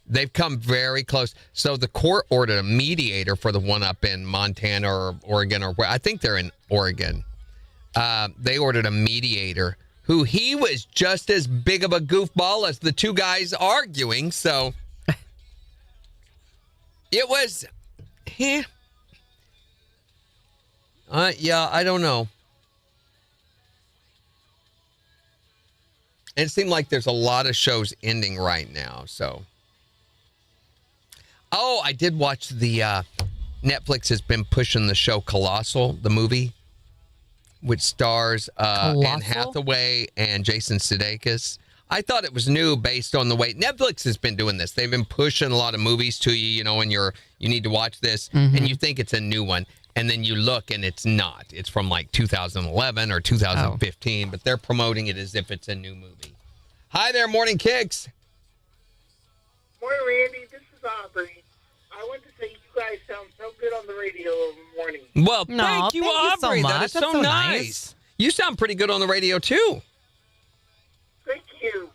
they've come very close. So the court ordered a mediator for the one up in Montana or Oregon, or where I think they're in Oregon. They ordered a mediator who he was just as big of a goofball as the two guys arguing. So it was, Yeah, I don't know. It seemed like there's a lot of shows ending right now, so. Oh, I did watch the Netflix has been pushing the show Colossal, the movie, which stars Anne Hathaway and Jason Sudeikis. I thought it was new based on the way Netflix has been doing this. They've been pushing a lot of movies to you, you know, and you need to watch this, and you think it's a new one, and then you look and it's not. It's from like 2011 or 2015, but they're promoting it as if it's a new movie. Hi there, Morning Kicks. Morning, Randy. This is Aubrey. I want to say you guys sound so good on the radio in the morning. Well, No, thank you, thank you so Aubrey. much. That is That's so so nice. nice. You sound pretty good on the radio, too. Thank you.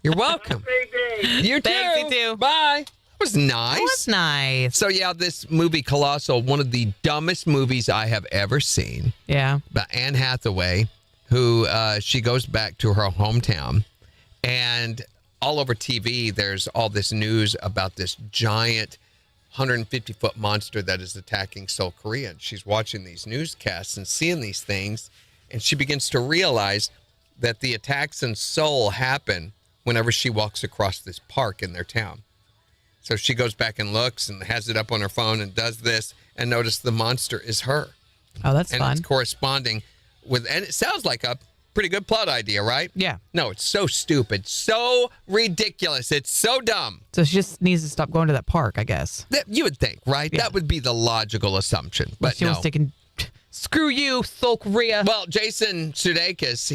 You're Have a welcome. great day. You too. Thanks, you too. Bye. That was nice. That was nice. So, yeah, this movie, Colossal, one of the dumbest movies I have ever seen. Yeah. But Anne Hathaway, who she goes back to her hometown, and all over TV, there's all this news about this giant 150-foot monster that is attacking Seoul, Korea. And she's watching these newscasts and seeing these things, and she begins to realize that the attacks in Seoul happen whenever she walks across this park in their town. So she goes back and looks and has it up on her phone and does this, and notice the monster is her. Oh, that's And fun. it's corresponding with, and it sounds like a pretty good plot idea, right? Yeah. No, it's so stupid, so ridiculous. It's so dumb. So she just needs to stop going to that park, I guess. That you would think, right? Yeah. That would be the logical assumption, but she no. was thinking, screw you, Seoul, Korea. Well, Jason Sudeikis,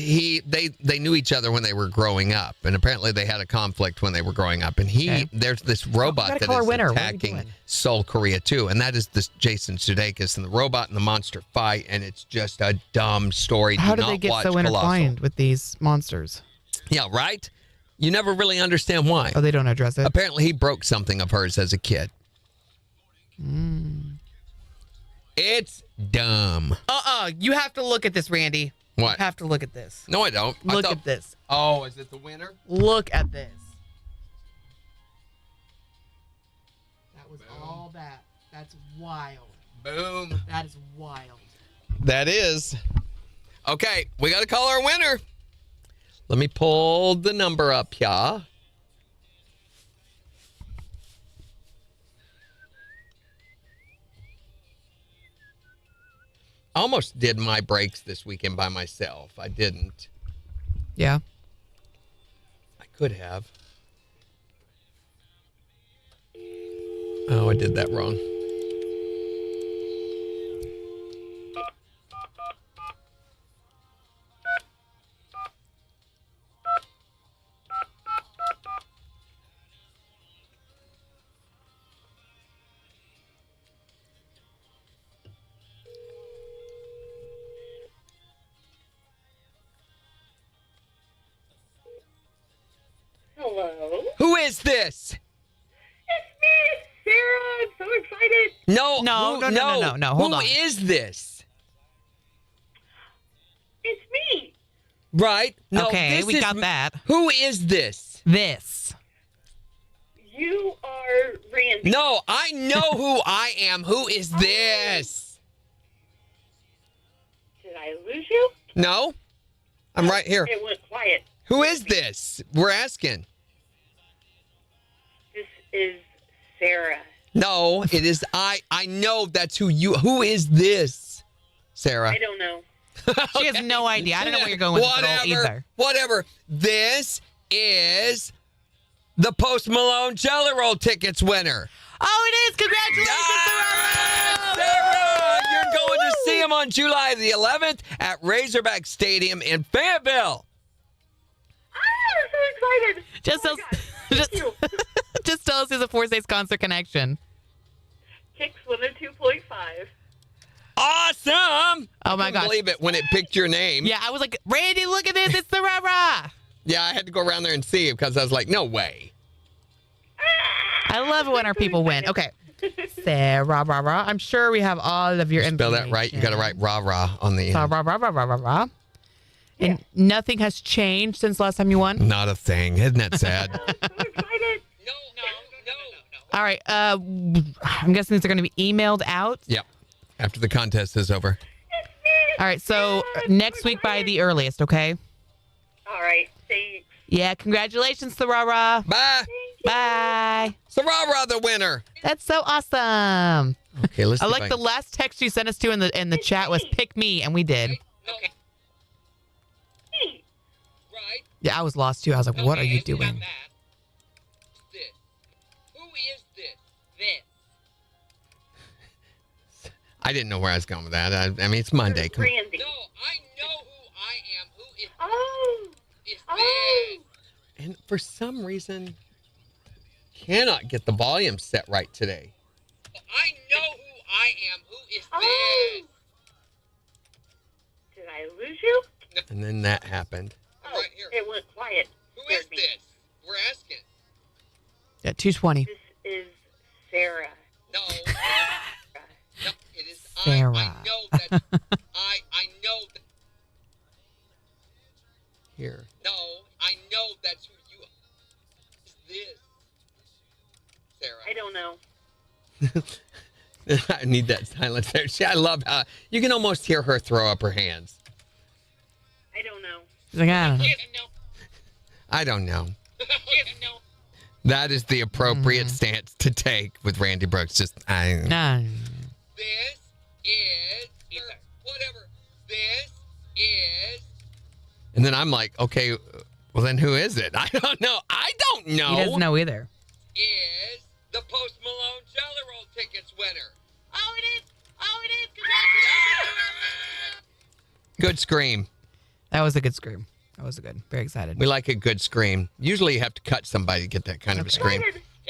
they knew each other when they were growing up, and apparently they had a conflict when they were growing up. And there's this robot gotta that call her is winner. What are you attacking doing? Seoul, Korea too, and that is this Jason Sudeikis, and the robot and the monster fight, and it's just a dumb story. How Do do they not get watch so Colossal. intertwined with these monsters? Yeah, right. You never really understand why. Oh, they don't address it. Apparently, he broke something of hers as a kid. It's dumb. You have to look at this, Randy. What? You have to look at this. No, I don't. Look at this. Oh, is it the winner? Look at this. That was all that. That's wild. Boom. That is wild. That is. Okay, we got to call our winner. Let me pull the number up, yeah. I almost did my breaks this weekend by myself. I didn't. Yeah. I could have. Oh, I did that wrong. Hello. Who is this? It's me, Sarah. I'm so excited. No, No, hold on. Who is this? It's me. Right? No, Okay, this we is got that. Who is this? This. You are Randy. No, I know who I am. Who is this? Did I lose you? No, I'm right here. It went quiet. Who is this? We're asking. This is Sarah. No, it is I. I know that's who you. Who is this, Sarah? I don't know. She has no idea. I don't know where you're going with it all either. Whatever. This is the Post Malone Jelly Roll tickets winner. Oh, it is. Congratulations, Sarah! You're going to see him on July the 11th at Razorback Stadium in Fayetteville. I'm so excited. Just oh tell, my God. just, Thank you. just tell us who's a 4 States concert connection. KIX 102.5. Awesome! Oh my I couldn't gosh. believe it when it picked your name. Yeah, I was like, Randy, look at this. It's the rah-rah. Yeah, I had to go around there and see it because I was like, no way. I love it when our people win. Okay. Sarah, rah-rah. I'm sure we have all of your Spell information. that right. You got to write rah-rah on the end. Rah-rah. And nothing has changed since last time you won? Not a thing. Isn't that sad? I'm so excited. All right. I'm guessing these are going to be emailed out. Yep. After the contest is over. All right, so next week by the earliest, okay? All right. Thanks. Yeah, congratulations, Sarara. Bye. Bye. Sarara, the winner. That's so awesome. Okay, let's I see like if the last text you sent us to in the chat was pick me, and we did. Okay. Hey, Right. Yeah, I was lost too. I was like, what are you Okay, got doing? that. This. Who is this? This. I didn't know where I was going with that. I mean, it's Monday. Come on. Randy. No, I know who I am. Who is Oh. this? Oh. And for some reason, cannot get the volume set right today. I know who I am. Who is Oh. this? Did I lose you? And then that happened. I'm right here. It went quiet. Who is Scared me. this? We're asking. At 2:20. This is Sarah. No. No, it is Sarah. I know that. I know that. Here. No, I know that's who you are. Is this? Sarah. I don't know. I need that silence there. See, I love how you can almost hear her throw up her hands. I don't know. She's like, I don't know. Yes, no. I don't know. Yes, no. That is the appropriate stance to take with Randy Brooks. Just Nah. This is or whatever. This is and then I'm like, okay, well then who is it? I don't know. I don't know. He doesn't know either. is the Post Malone Jelly Roll tickets winner. Oh, it is. Oh, it is. Congratulations. Good scream. That was a good scream. That was a good. Very excited. We like a good scream. Usually you have to cut somebody to get that kind of a scream.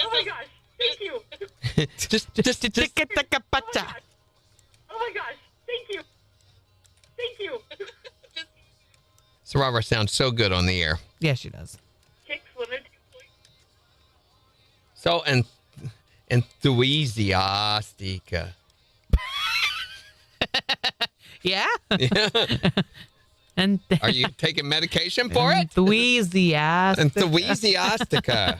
Oh my gosh. Thank you. just Oh my gosh. Oh my gosh. Thank you. Thank you. Sarara sounds so good on the air. Yeah, she does. KIX wanted. So enthusiastic. Yeah? Yeah. And Are you taking medication for it? enthusiastic. Enthusiastica.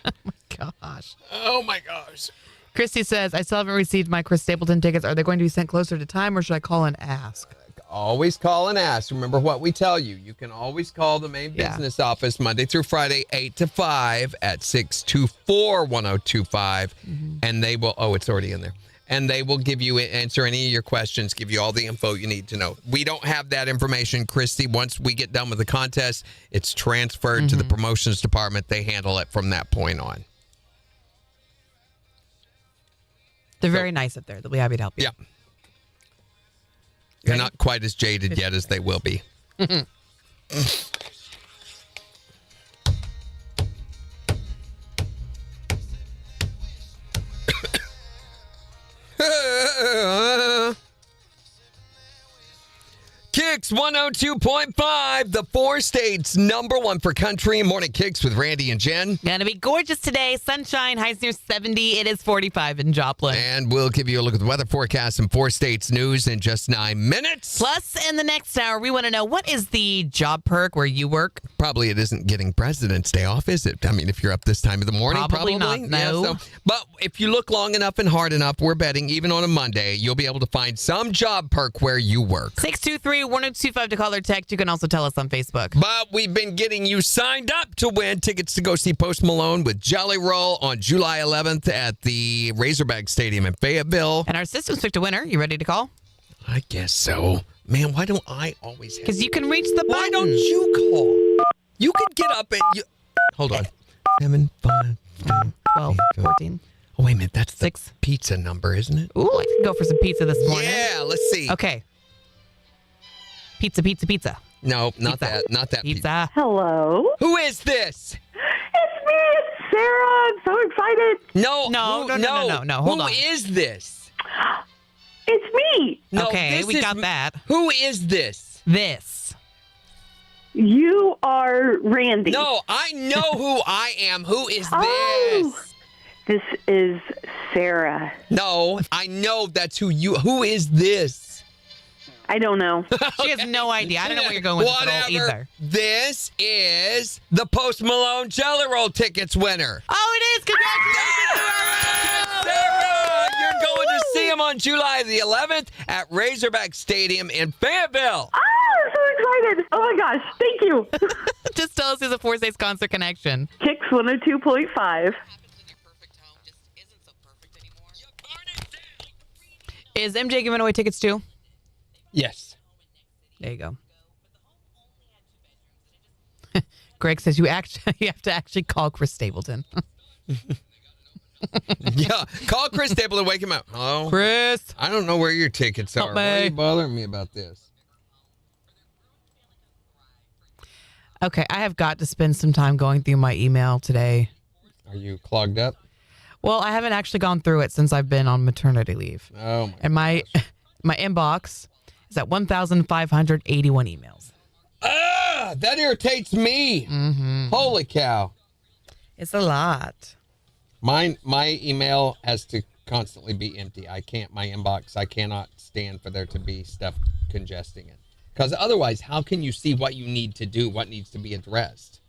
Gosh. Oh my gosh. Christy says, I still haven't received my Chris Stapleton tickets. Are they going to be sent closer to time, or should I call and ask? Always call and ask. Remember what we tell you. You can always call the main Yeah. business office Monday through Friday, 8 to 5 at 624-1025. And they will, it's already in there. And they will answer any of your questions, give you all the info you need to know. We don't have that information, Christy. Once we get done with the contest, it's transferred to the promotions department. They handle it from that point on. They're very nice up there. They'll be happy to help you. Yeah. They're not quite as jaded yet as they will be. KIX 102.5, the 4 states #1 for country. Morning KIX with Randy and Jen. Gonna be gorgeous today. Sunshine, highs near 70. It is 45 in Joplin. And we'll give you a look at the weather forecast and 4 states news in just 9 minutes. Plus, in the next hour, we want to know, what is the job perk where you work? Probably it isn't getting President's Day off, is it? I mean, if you're up this time of the morning, Probably not, no. Yeah, but if you look long enough and hard enough, we're betting even on a Monday, you'll be able to find some job perk where you work. 623-1025 to call or text. You can also tell us on Facebook. But we've been getting you signed up to win tickets to go see Post Malone with Jelly Roll on July 11th at the Razorback Stadium in Fayetteville. And our system's picked a winner. You ready to call? I guess so. Man, why don't I always have... Because you can reach the button. Why don't you call? You could get up and... Hold on. 7, 5, 12, 14. Oh, wait a minute. That's the 6. pizza number, isn't it? Ooh, I can go for some pizza this morning. Yeah, let's see. Okay. Pizza. No, not Pizza. that. Not that Pizza. Hello. Who is this? It's me. It's Sarah. I'm so excited. No. No. Hold on. Who is this? It's me. No, Okay, this we is- got that. Who is this? This. You are Randy. No, I know who I am. Who is Oh. this? This is Sarah. No, I know that's who you... Who is this? I don't know. She has no idea. I don't know where you're going with this at all Whatever. either. This is the Post Malone Jelly Roll tickets winner. Oh, it is. Congratulations. Sarah, you're going to see him on July the 11th at Razorback Stadium in Fayetteville. Ah, I'm so excited. Oh my gosh. Thank you. Just tell us who's a 4 States concert connection. KIX 102.5. Is MJ giving away tickets too? Yes. There you go. Greg says you have to actually call Chris Stapleton. Yeah, call Chris Stapleton and wake him up. Oh, Chris. I don't know where your tickets are. Why are you bothering me about this? Okay, I have got to spend some time going through my email today. Are you clogged up? Well, I haven't actually gone through it since I've been on maternity leave. Oh, my And my inbox is at 1,581 emails. Ah, that irritates me. Mm-hmm. Holy cow. It's a lot. My email has to constantly be empty. My inbox, I cannot stand for there to be stuff congesting it. Because otherwise, how can you see what you need to do, what needs to be addressed?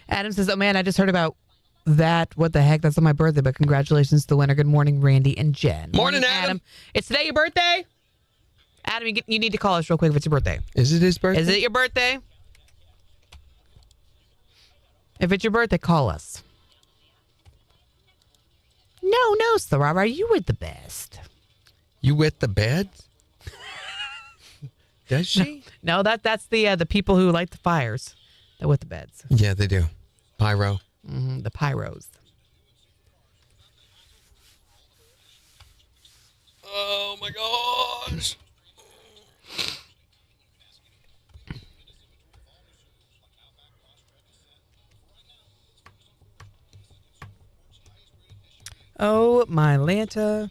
Adam says, oh man, I just heard about that. What the heck? That's on my birthday, but congratulations to the winner. Good morning, Randy and Jen. Morning, Adam. It's today your birthday? Adam, you need to call us real quick if it's your birthday. Is it his birthday? Is it your birthday? If it's your birthday, call us. No, Sarara, you were the best. You wet the bed? Does she? No, that's the people who light the fires. They're with the beds. Yeah, they do. Pyro. The pyros. Oh, my gosh. Oh, my Lanta.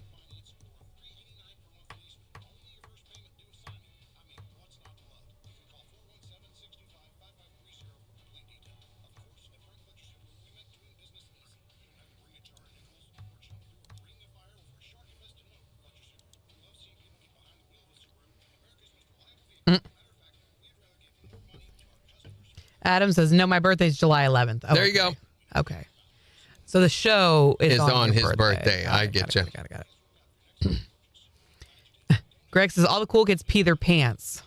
Adam says, no, my birthday's July 11th. Oh, There you go. Okay. So the show is on your his birthday. I get you. Got it. Greg says, all the cool kids pee their pants.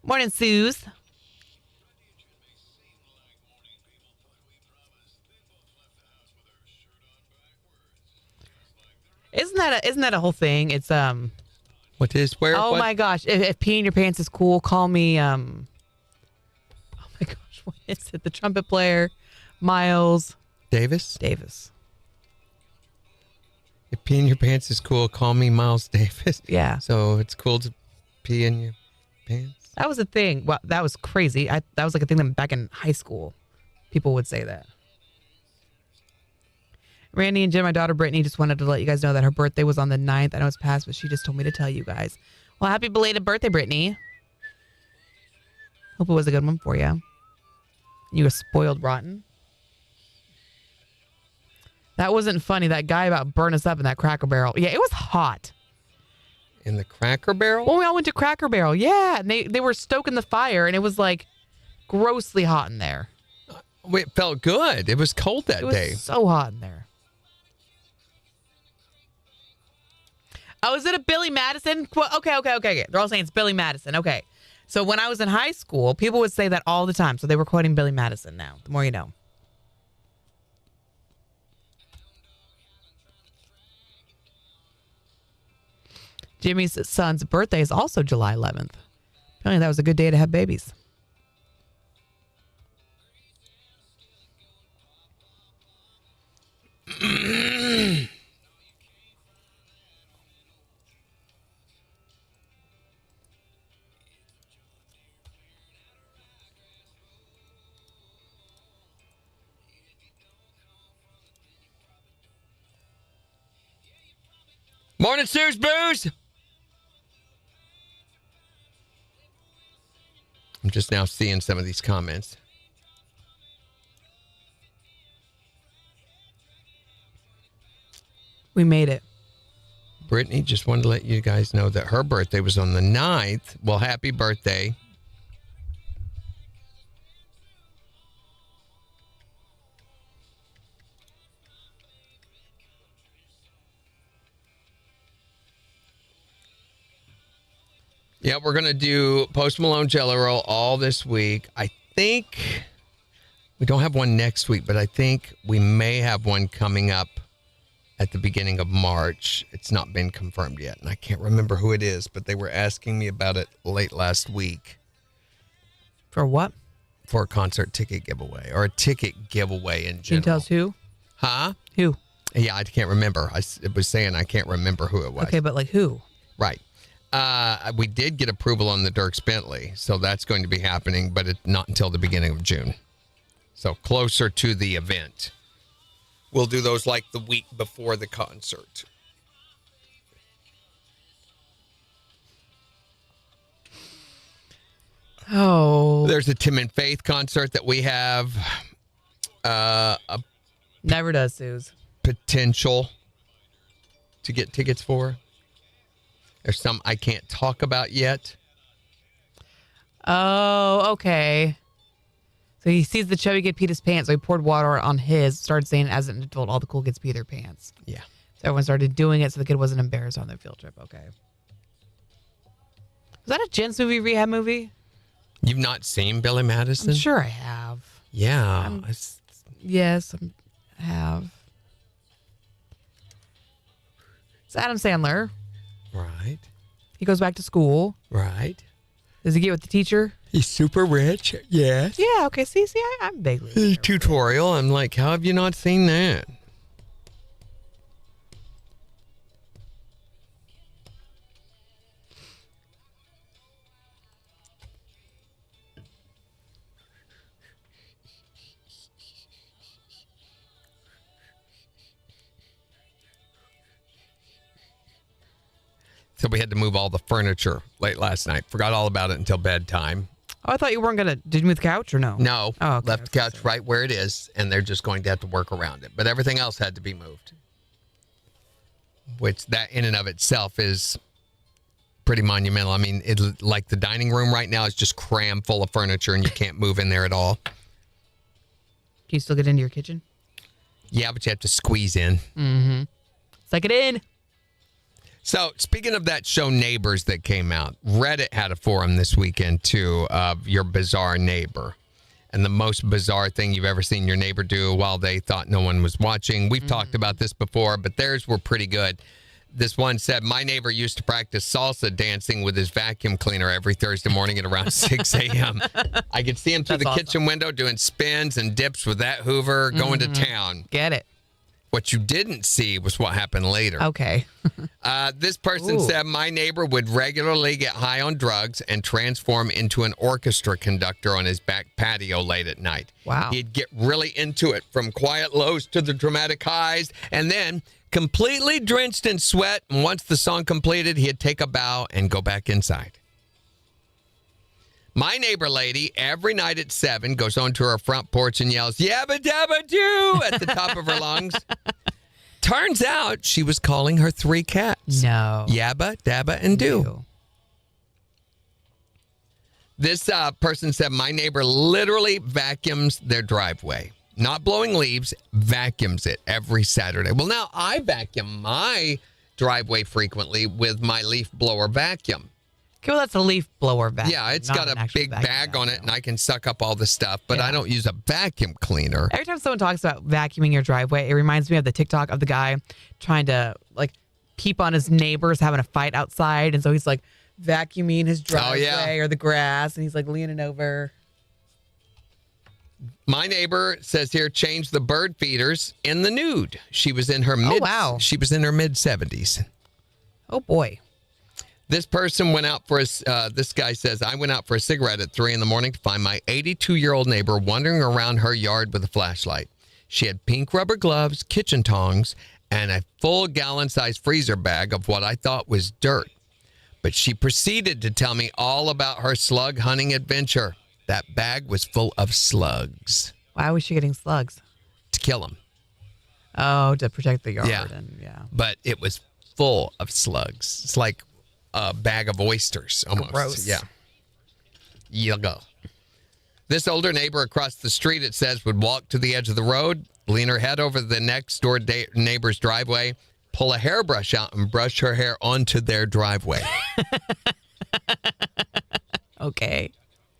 Morning, Suze. Isn't that a whole thing? It's What is where? Oh what? my gosh! If peeing your pants is cool, call me. Oh my gosh, what is it? The trumpet player, Miles Davis? Davis. If peeing your pants is cool, call me Miles Davis. Yeah. So it's cool to pee in your pants? That was a thing. Well, that was crazy. That was like a thing that back in high school, people would say that. Randy and Jen, my daughter Brittany, just wanted to let you guys know that her birthday was on the 9th. I know it's past, but she just told me to tell you guys. Well, happy belated birthday, Brittany. Hope it was a good one for you. You were spoiled rotten. That wasn't funny. That guy about burn us up in that Cracker Barrel. Yeah, it was hot. In the Cracker Barrel? When we all went to Cracker Barrel, yeah. And they were stoking the fire, and it was like grossly hot in there. It felt good. It was cold that It was day. so hot in there. Oh, is it a Billy Madison? Okay. They're all saying it's Billy Madison. Okay. So when I was in high school, people would say that all the time. So they were quoting Billy Madison now. The more you know. Jimmy's son's birthday is also July 11th. Apparently that was a good day to have babies. Morning, Sue's Booze. I'm just now seeing some of these comments. We made it. Brittany just wanted to let you guys know that her birthday was on the 9th. Well, happy birthday. Yeah, we're going to do Post Malone Jello Roll all this week. I think we don't have one next week, but I think we may have one coming up at the beginning of March. It's not been confirmed yet, and I can't remember who it is, but they were asking me about it late last week. For what? For a concert ticket giveaway or a ticket giveaway in general. Can you tell us who? Huh? Who? Yeah, I can't remember. It was saying I can't remember who it was. Okay, but like who? Right. We did get approval on the Dierks Bentley, so that's going to be happening, but not until the beginning of June. So closer to the event. We'll do those like the week before the concert. Oh. There's a Tim and Faith concert that we have a Never does, Suze. potential to get tickets for. There's some I can't talk about yet. Oh, okay. So he sees the chubby kid peed his pants, so he poured water on his, started saying as an adult, all the cool kids pee their pants. Yeah. So everyone started doing it so the kid wasn't embarrassed on their field trip. Okay. Was that a Jen's movie, rehab movie? You've not seen Billy Madison? I'm sure I have. Yeah. Yes, I have. It's Adam Sandler. Right. He goes back to school. Right. Does he get with the teacher? He's super rich. Yes. Yeah, okay. See, I'm vaguely. The tutorial. I'm like, how have you not seen that? So we had to move all the furniture late last night. Forgot all about it until bedtime. Oh, I thought you weren't going to. Did you move the couch or no? No. Oh, okay. Left the couch right where it is, and they're just going to have to work around it. But everything else had to be moved. Which that in and of itself is pretty monumental. I mean, like the dining room right now is just crammed full of furniture, and you can't move in there at all. Can you still get into your kitchen? Yeah, but you have to squeeze in. Mm-hmm. Suck it in. So, speaking of that show Neighbors that came out, Reddit had a forum this weekend, too, of your bizarre neighbor. And the most bizarre thing you've ever seen your neighbor do while they thought no one was watching. We've talked about this before, but theirs were pretty good. This one said, my neighbor used to practice salsa dancing with his vacuum cleaner every Thursday morning at around 6 a.m. I could see him through the kitchen window doing spins and dips with that Hoover going to town. Get it. What you didn't see was what happened later. Okay. This person said, my neighbor would regularly get high on drugs and transform into an orchestra conductor on his back patio late at night. Wow. He'd get really into it, from quiet lows to the dramatic highs, and then completely drenched in sweat. And once the song completed, he'd take a bow and go back inside. My neighbor lady, every night at 7, goes onto her front porch and yells, yabba dabba doo, at the top of her lungs. Turns out she was calling her 3 cats. No. Yabba, dabba, and doo. This person said, my neighbor literally vacuums their driveway. Not blowing leaves, vacuums it every Saturday. Well, now I vacuum my driveway frequently with my leaf blower vacuum. Okay, well, that's a leaf blower vacuum. Yeah, it's got a big bag on it, and I can suck up all the stuff, but I don't use a vacuum cleaner. Every time someone talks about vacuuming your driveway, it reminds me of the TikTok of the guy trying to, like, peep on his neighbors having a fight outside, and so he's, like, vacuuming his driveway or the grass, and he's, like, leaning over. My neighbor says here, change the bird feeders in the nude. She was in her She was in her mid-70s. Oh, boy. This person went out for this guy says, I went out for a cigarette at 3 in the morning to find my 82-year-old neighbor wandering around her yard with a flashlight. She had pink rubber gloves, kitchen tongs, and a full gallon-sized freezer bag of what I thought was dirt. But she proceeded to tell me all about her slug hunting adventure. That bag was full of slugs. Why was she getting slugs? To kill them. Oh, to protect the yard. Yeah. Yeah. But it was full of slugs. It's like a bag of oysters almost. Gross. Yeah. Yugo. This older neighbor across the street, it says, would walk to the edge of the road, lean her head over the next door neighbor's driveway, pull a hairbrush out and brush her hair onto their driveway. Okay.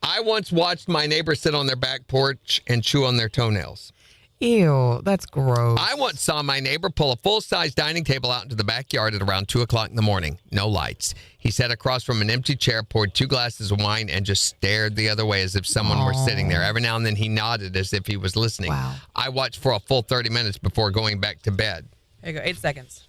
I once watched my neighbor sit on their back porch and chew on their toenails. Ew, that's gross. I once saw my neighbor pull a full-size dining table out into the backyard at around 2 o'clock in the morning. No lights. He sat across from an empty chair, poured 2 glasses of wine, and just stared the other way as if someone were sitting there. Every now and then he nodded as if he was listening. Wow. I watched for a full 30 minutes before going back to bed. There you go. 8 seconds.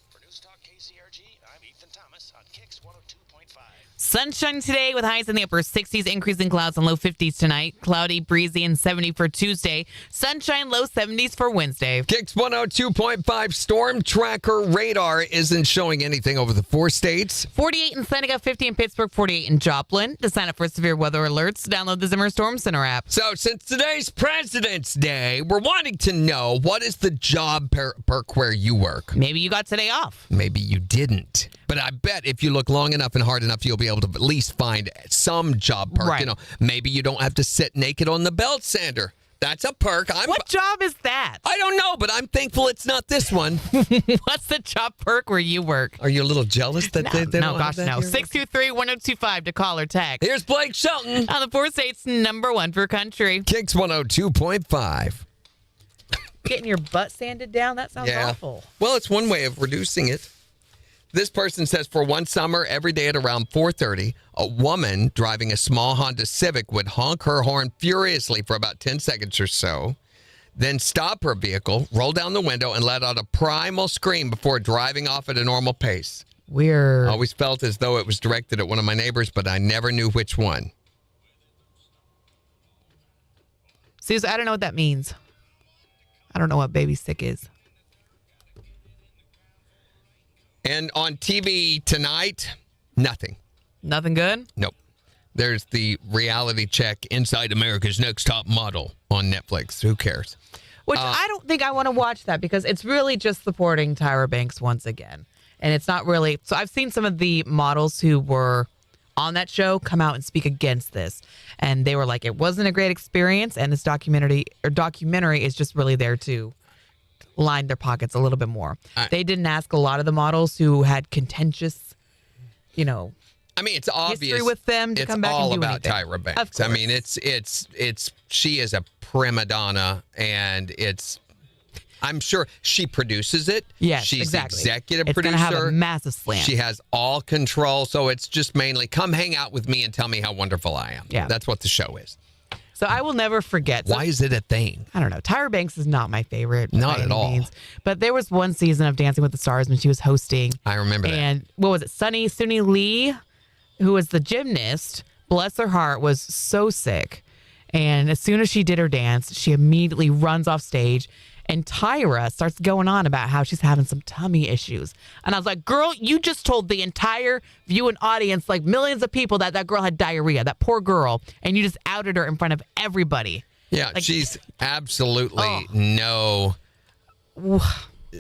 For News Talk KCRG, I'm Ethan Thomas on KIX 102.5. Sunshine today with highs in the upper 60s, increasing clouds and low 50s tonight. Cloudy, breezy, and 70 for Tuesday. Sunshine, low 70s for Wednesday. KIX 102.5 storm tracker radar isn't showing anything over the 4 states. 48 in Seneca, 50 in Pittsburgh, 48 in Joplin. To sign up for severe weather alerts, download the Zimmer Storm Center app. So since today's President's Day, we're wanting to know, what is the job perk where you work? Maybe you got today off. Maybe you didn't. But I bet if you look long enough and hard enough, you'll be able to at least find some job perk. Right. You know, maybe you don't have to sit naked on the belt sander. That's a perk. What job is that? I don't know, but I'm thankful it's not this one. What's the job perk where you work? Are you a little jealous that they No, don't have gosh, that no. here? 623-1025 to call or text. Here's Blake Shelton. On the 4 states, number 1 for country. KIX 102.5. Getting your butt sanded down? That sounds awful. Well, it's one way of reducing it. This person says for one summer, every day at around 4:30, a woman driving a small Honda Civic would honk her horn furiously for about 10 seconds or so, then stop her vehicle, roll down the window, and let out a primal scream before driving off at a normal pace. Weird. I always felt as though it was directed at one of my neighbors, but I never knew which one. Susan, I don't know what that means. I don't know what baby sick is. And on TV tonight, nothing. Nothing good? Nope. There's the reality check Inside America's Next Top Model on Netflix. Who cares? Which I don't think I want to watch that because it's really just supporting Tyra Banks once again. And it's not really. So I've seen some of the models who were on that show come out and speak against this. And they were like, it wasn't a great experience. And this documentary is just really there to line their pockets a little bit more. They didn't ask a lot of the models who had contentious, I mean, it's obvious history with them to come back and do about anything. Tyra Banks. I mean, it's she is a prima donna, and I'm sure she produces it. Yes, she's exactly. executive It's producer. going to have a massive slant. She has all control, so it's just mainly come hang out with me and tell me how wonderful I am. Yeah. That's what the show is. So I will never forget. Why is it a thing? I don't know. Tyra Banks is not my favorite. Not by at any all. means. But there was one season of Dancing with the Stars when she was hosting. I remember that. And what was it? Suni Lee, who was the gymnast, bless her heart, was so sick. And as soon as she did her dance, she immediately runs off stage. And Tyra starts going on about how she's having some tummy issues. And I was like, girl, you just told the entire viewing audience, like millions of people, that girl had diarrhea, that poor girl. And you just outed her in front of everybody. Yeah, Like- she's absolutely no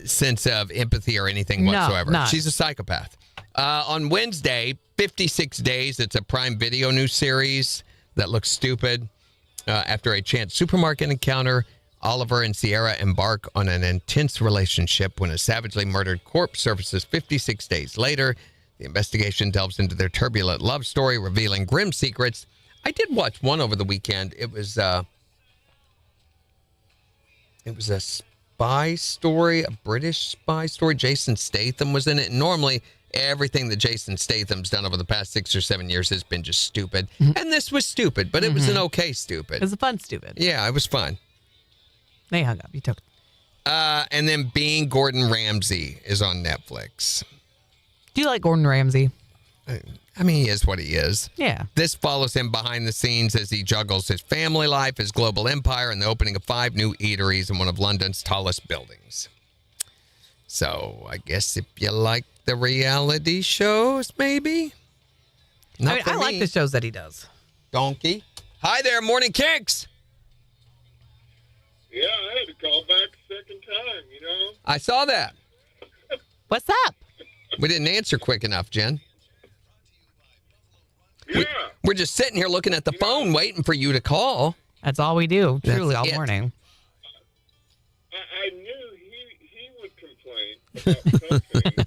sense of empathy or anything No, whatsoever. none. She's a psychopath. On Wednesday, 56 Days, it's a Prime Video new series that looks stupid. After a chance supermarket encounter, Oliver and Sierra embark on an intense relationship when a savagely murdered corpse surfaces 56 days later. The investigation delves into their turbulent love story, revealing grim secrets. I did watch one over the weekend. It was a spy story, a British spy story. Jason Statham was in it. Normally, everything that Jason Statham's done over the past 6 or 7 years has been just stupid. And this was stupid, but it was an okay stupid. It was a fun stupid. Yeah, it was fun. They hung up. You took. And then Being Gordon Ramsay is on Netflix. Do you like Gordon Ramsay? I mean, he is what he is. Yeah. This follows him behind the scenes as he juggles his family life, his global empire, and the opening of 5 new eateries in one of London's tallest buildings. So I guess if you like the reality shows, maybe. I like the shows that he does. Donkey. Hi there, Morning KIX. Yeah, I had to call back a second time, I saw that. What's up? We didn't answer quick enough, Jen. Yeah. We're just sitting here looking at the phone waiting for you to call. That's all we do, truly, That's all it. morning. I knew he would complain. about something.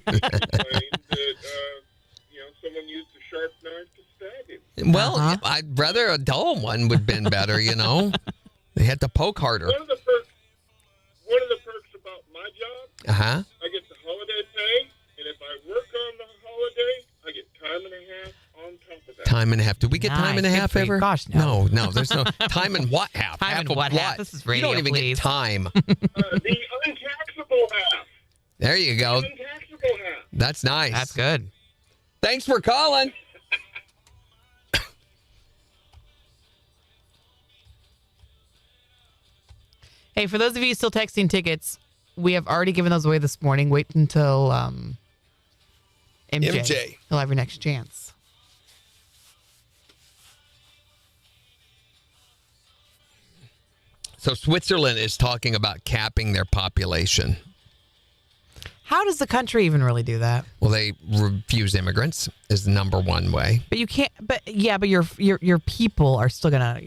He complained that, someone used a sharp knife to stab him. Well, I'd rather a dull one would have been better, They had to poke harder. One of the perks about my job, Uh-huh. I get the holiday pay, and if I work on the holiday, I get time and a half on top of that. Time and a half. Did we get time and a Nice. half Good for you. ever? Gosh, no. No. There's no time and what half? Time half and of what half? This is radio, You don't even please. get time. The untaxable half. There you go. Untaxable half. That's nice. That's good. Thanks for calling. Hey, for those of you still texting tickets, we have already given those away this morning. Wait until MJ. He'll have your next chance. So Switzerland is talking about capping their population. How does the country even really do that? Well, they refuse immigrants is the number one way. But you can't. But your people are still gonna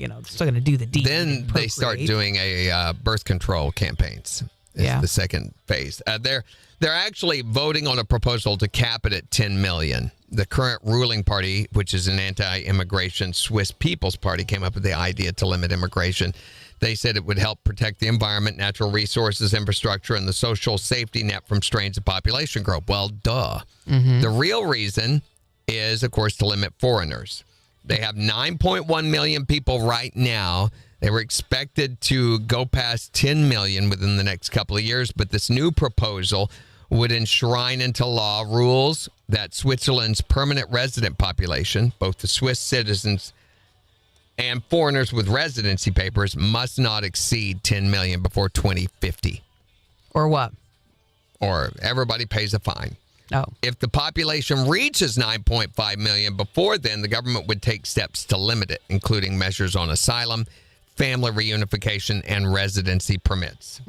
do the deed. Then and they start procreate. doing a birth control campaigns. Is Yeah. the second phase. They're actually voting on a proposal to cap it at 10 million. The current ruling party, which is an anti-immigration Swiss People's Party, came up with the idea to limit immigration. They said it would help protect the environment, natural resources, infrastructure, and the social safety net from strains of population growth. Well, duh. The real reason is, of course, to limit foreigners. They have 9.1 million people right now. They were expected to go past 10 million within the next couple of years, but this new proposal would enshrine into law rules that Switzerland's permanent resident population, both the Swiss citizens and foreigners with residency papers, must not exceed 10 million before 2050, Or what? or everybody pays a fine. Oh, If the population reaches 9.5 million before then, the government would take steps to limit it, including measures on asylum, family reunification, and residency permits.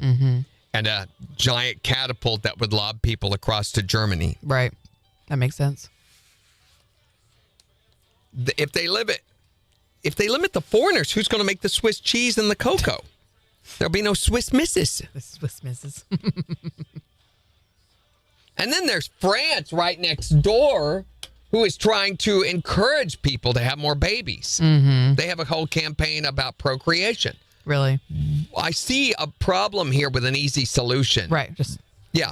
And a giant catapult that would lob people across to Germany. right. That makes sense. If they limit the foreigners, who's going to make the Swiss cheese and the cocoa? There'll be no Swiss misses. The Swiss misses. And then there's France right next door, who is trying to encourage people to have more babies. They have a whole campaign about procreation. Really? I see a problem here with an easy solution. Right. Just Yeah.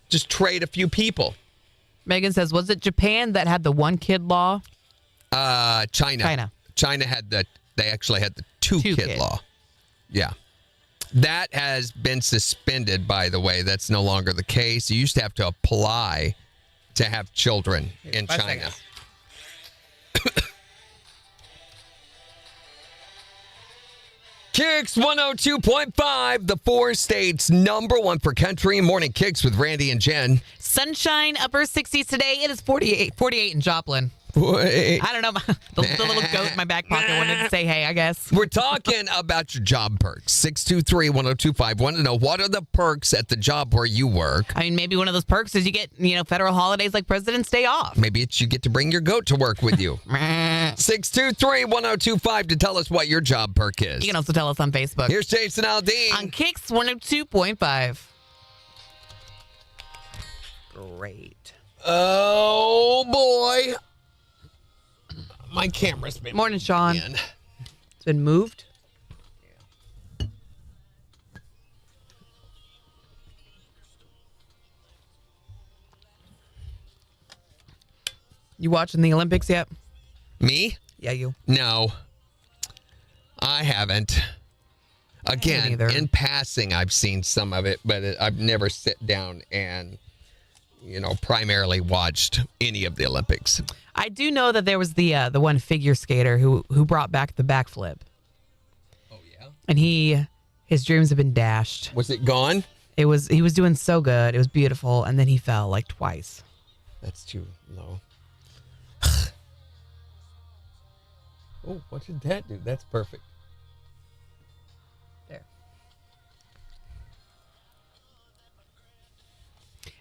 Just trade a few people. Megan says, was it Japan that had the one kid law? China. China they actually had the two kid law. Yeah. That has been suspended, by the way. That's no longer the case. You used to have to apply to have children in China. KIX 102.5, the 4 states #1 for country. Morning KIX with Randy and Jen. Sunshine, upper 60s today. It is 48 in Joplin. Wait. I don't know. The little goat in my back pocket wanted to say hey, I guess. We're talking about your job perks. 623-1025. Want to know, what are the perks at the job where you work? I mean, maybe one of those perks is you get, federal holidays like President's Day off. Maybe it's you get to bring your goat to work with you. 623-1025 to tell us what your job perk is. You can also tell us on Facebook. Here's Jason Aldean. On KIX 102.5. Great. Oh, boy. My camera's been Morning, Sean. in. It's been moved. You watching the Olympics yet? Me? Yeah, you. No, I haven't. Again, neither. in passing, I've seen some of it, but I've never sit down and, primarily watched any of the Olympics. I do know that there was the one figure skater who brought back the backflip, Oh, yeah? and his dreams have been dashed. Was it gone? He was doing so good. It was beautiful, and then he fell like twice. That's too low. Oh, what did that do? That's perfect. There.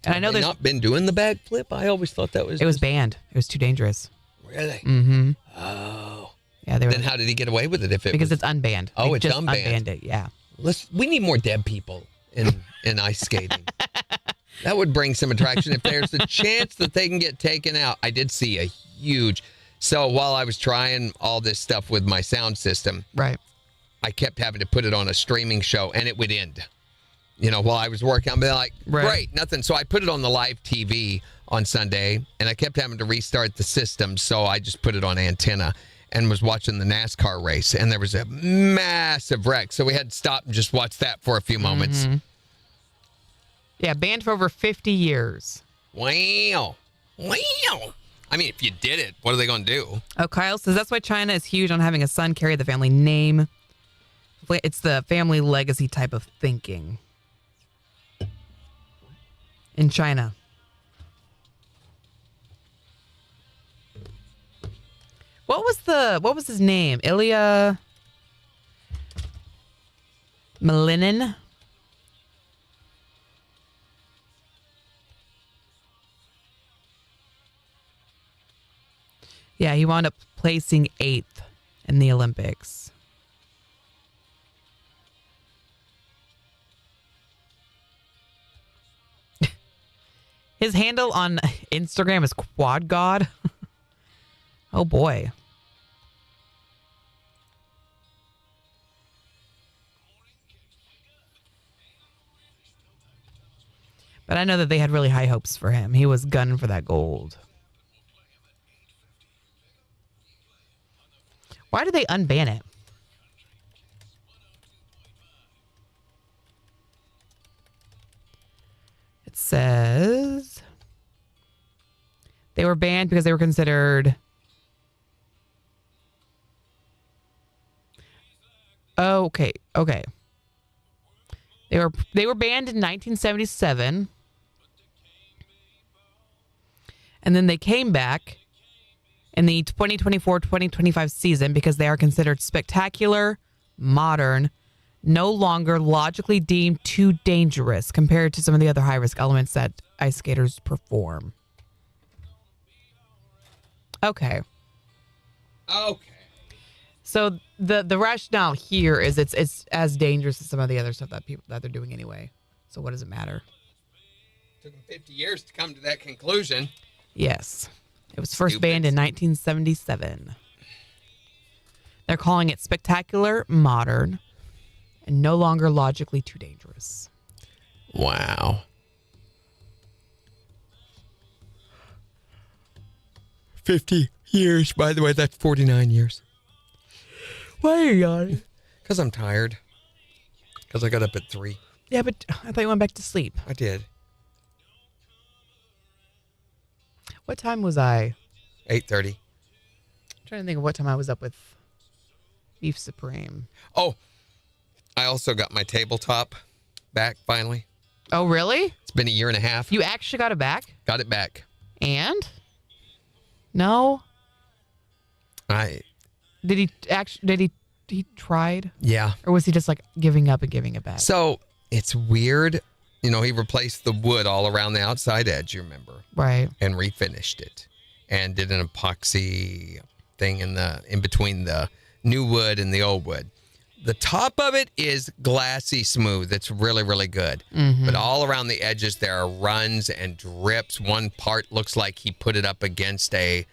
And I know Have they there's not been doing the backflip. I always thought that was. it was banned. It was too dangerous. Really? Mm-hmm. Oh. Yeah, they were Then how did he get away with it? If it because was, it's unbanned. Oh, They it's just unbanned. It. Yeah. we need more dead people in ice skating. That would bring some attraction if there's a chance that they can get taken out. I did see a huge. So while I was trying all this stuff with my sound system, Right. I kept having to put it on a streaming show, and it would end. While I was working, I'd be like, Right. great, nothing. So I put it on the live TV on Sunday, and I kept having to restart the system, so I just put it on antenna and was watching the NASCAR race, and there was a massive wreck. So we had to stop and just watch that for a few moments. Yeah, banned for over 50 years. Wow. I mean, if you did it, what are they going to do? Oh, Kyle says that's why China is huge on having a son carry the family name. It's the family legacy type of thinking in China. What was his name? Ilya Malinin? Yeah, he wound up placing 8th in the Olympics. His handle on Instagram is Quad God. Oh boy. But I know that they had really high hopes for him. He was gunning for that gold. Why did they unban it? It says they were banned because they were considered. Okay. They were banned in 1977. And then they came back in the 2024-2025 season because they are considered spectacular, modern, no longer logically deemed too dangerous compared to some of the other high-risk elements that ice skaters perform. Okay. So the rationale here is it's as dangerous as some of the other stuff that they're doing anyway. So what does it matter? Took them 50 years to come to that conclusion. Yes. It was first banned in 1977. They're calling it spectacular, modern, and no longer logically too dangerous. Wow. 50 years. By the way, that's 49 years. Why are you yawning? Because I'm tired. Because I got up at 3. Yeah, but I thought you went back to sleep. I did. What time was I? 8:30. I'm trying to think of what time I was up with Beef Supreme. Oh, I also got my tabletop back finally. Oh, really? It's been a year and a half. You actually got it back? Got it back. And? No? Did he tried? Yeah. Or was he just like giving up and giving it back? So it's weird. He replaced the wood all around the outside edge, you remember? Right. And refinished it. And did an epoxy thing in between the new wood and the old wood. The top of it is glassy smooth. It's really, really good. Mm-hmm. But all around the edges, there are runs and drips. One part looks like he put it up against a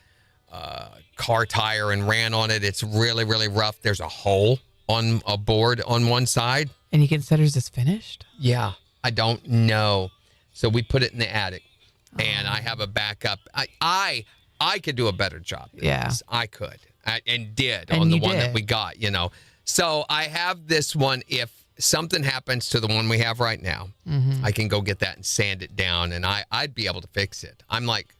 car tire and ran on it. It's really, really rough. There's a hole on a board on one side. And he considers this finished? Yeah. I don't know. So we put it in the attic. And I have a backup. I could do a better job than this. I could. And did on the one that we got, So I have this one. If something happens to the one we have right now, I can go get that and sand it down, and I'd be able to fix it. I'm like,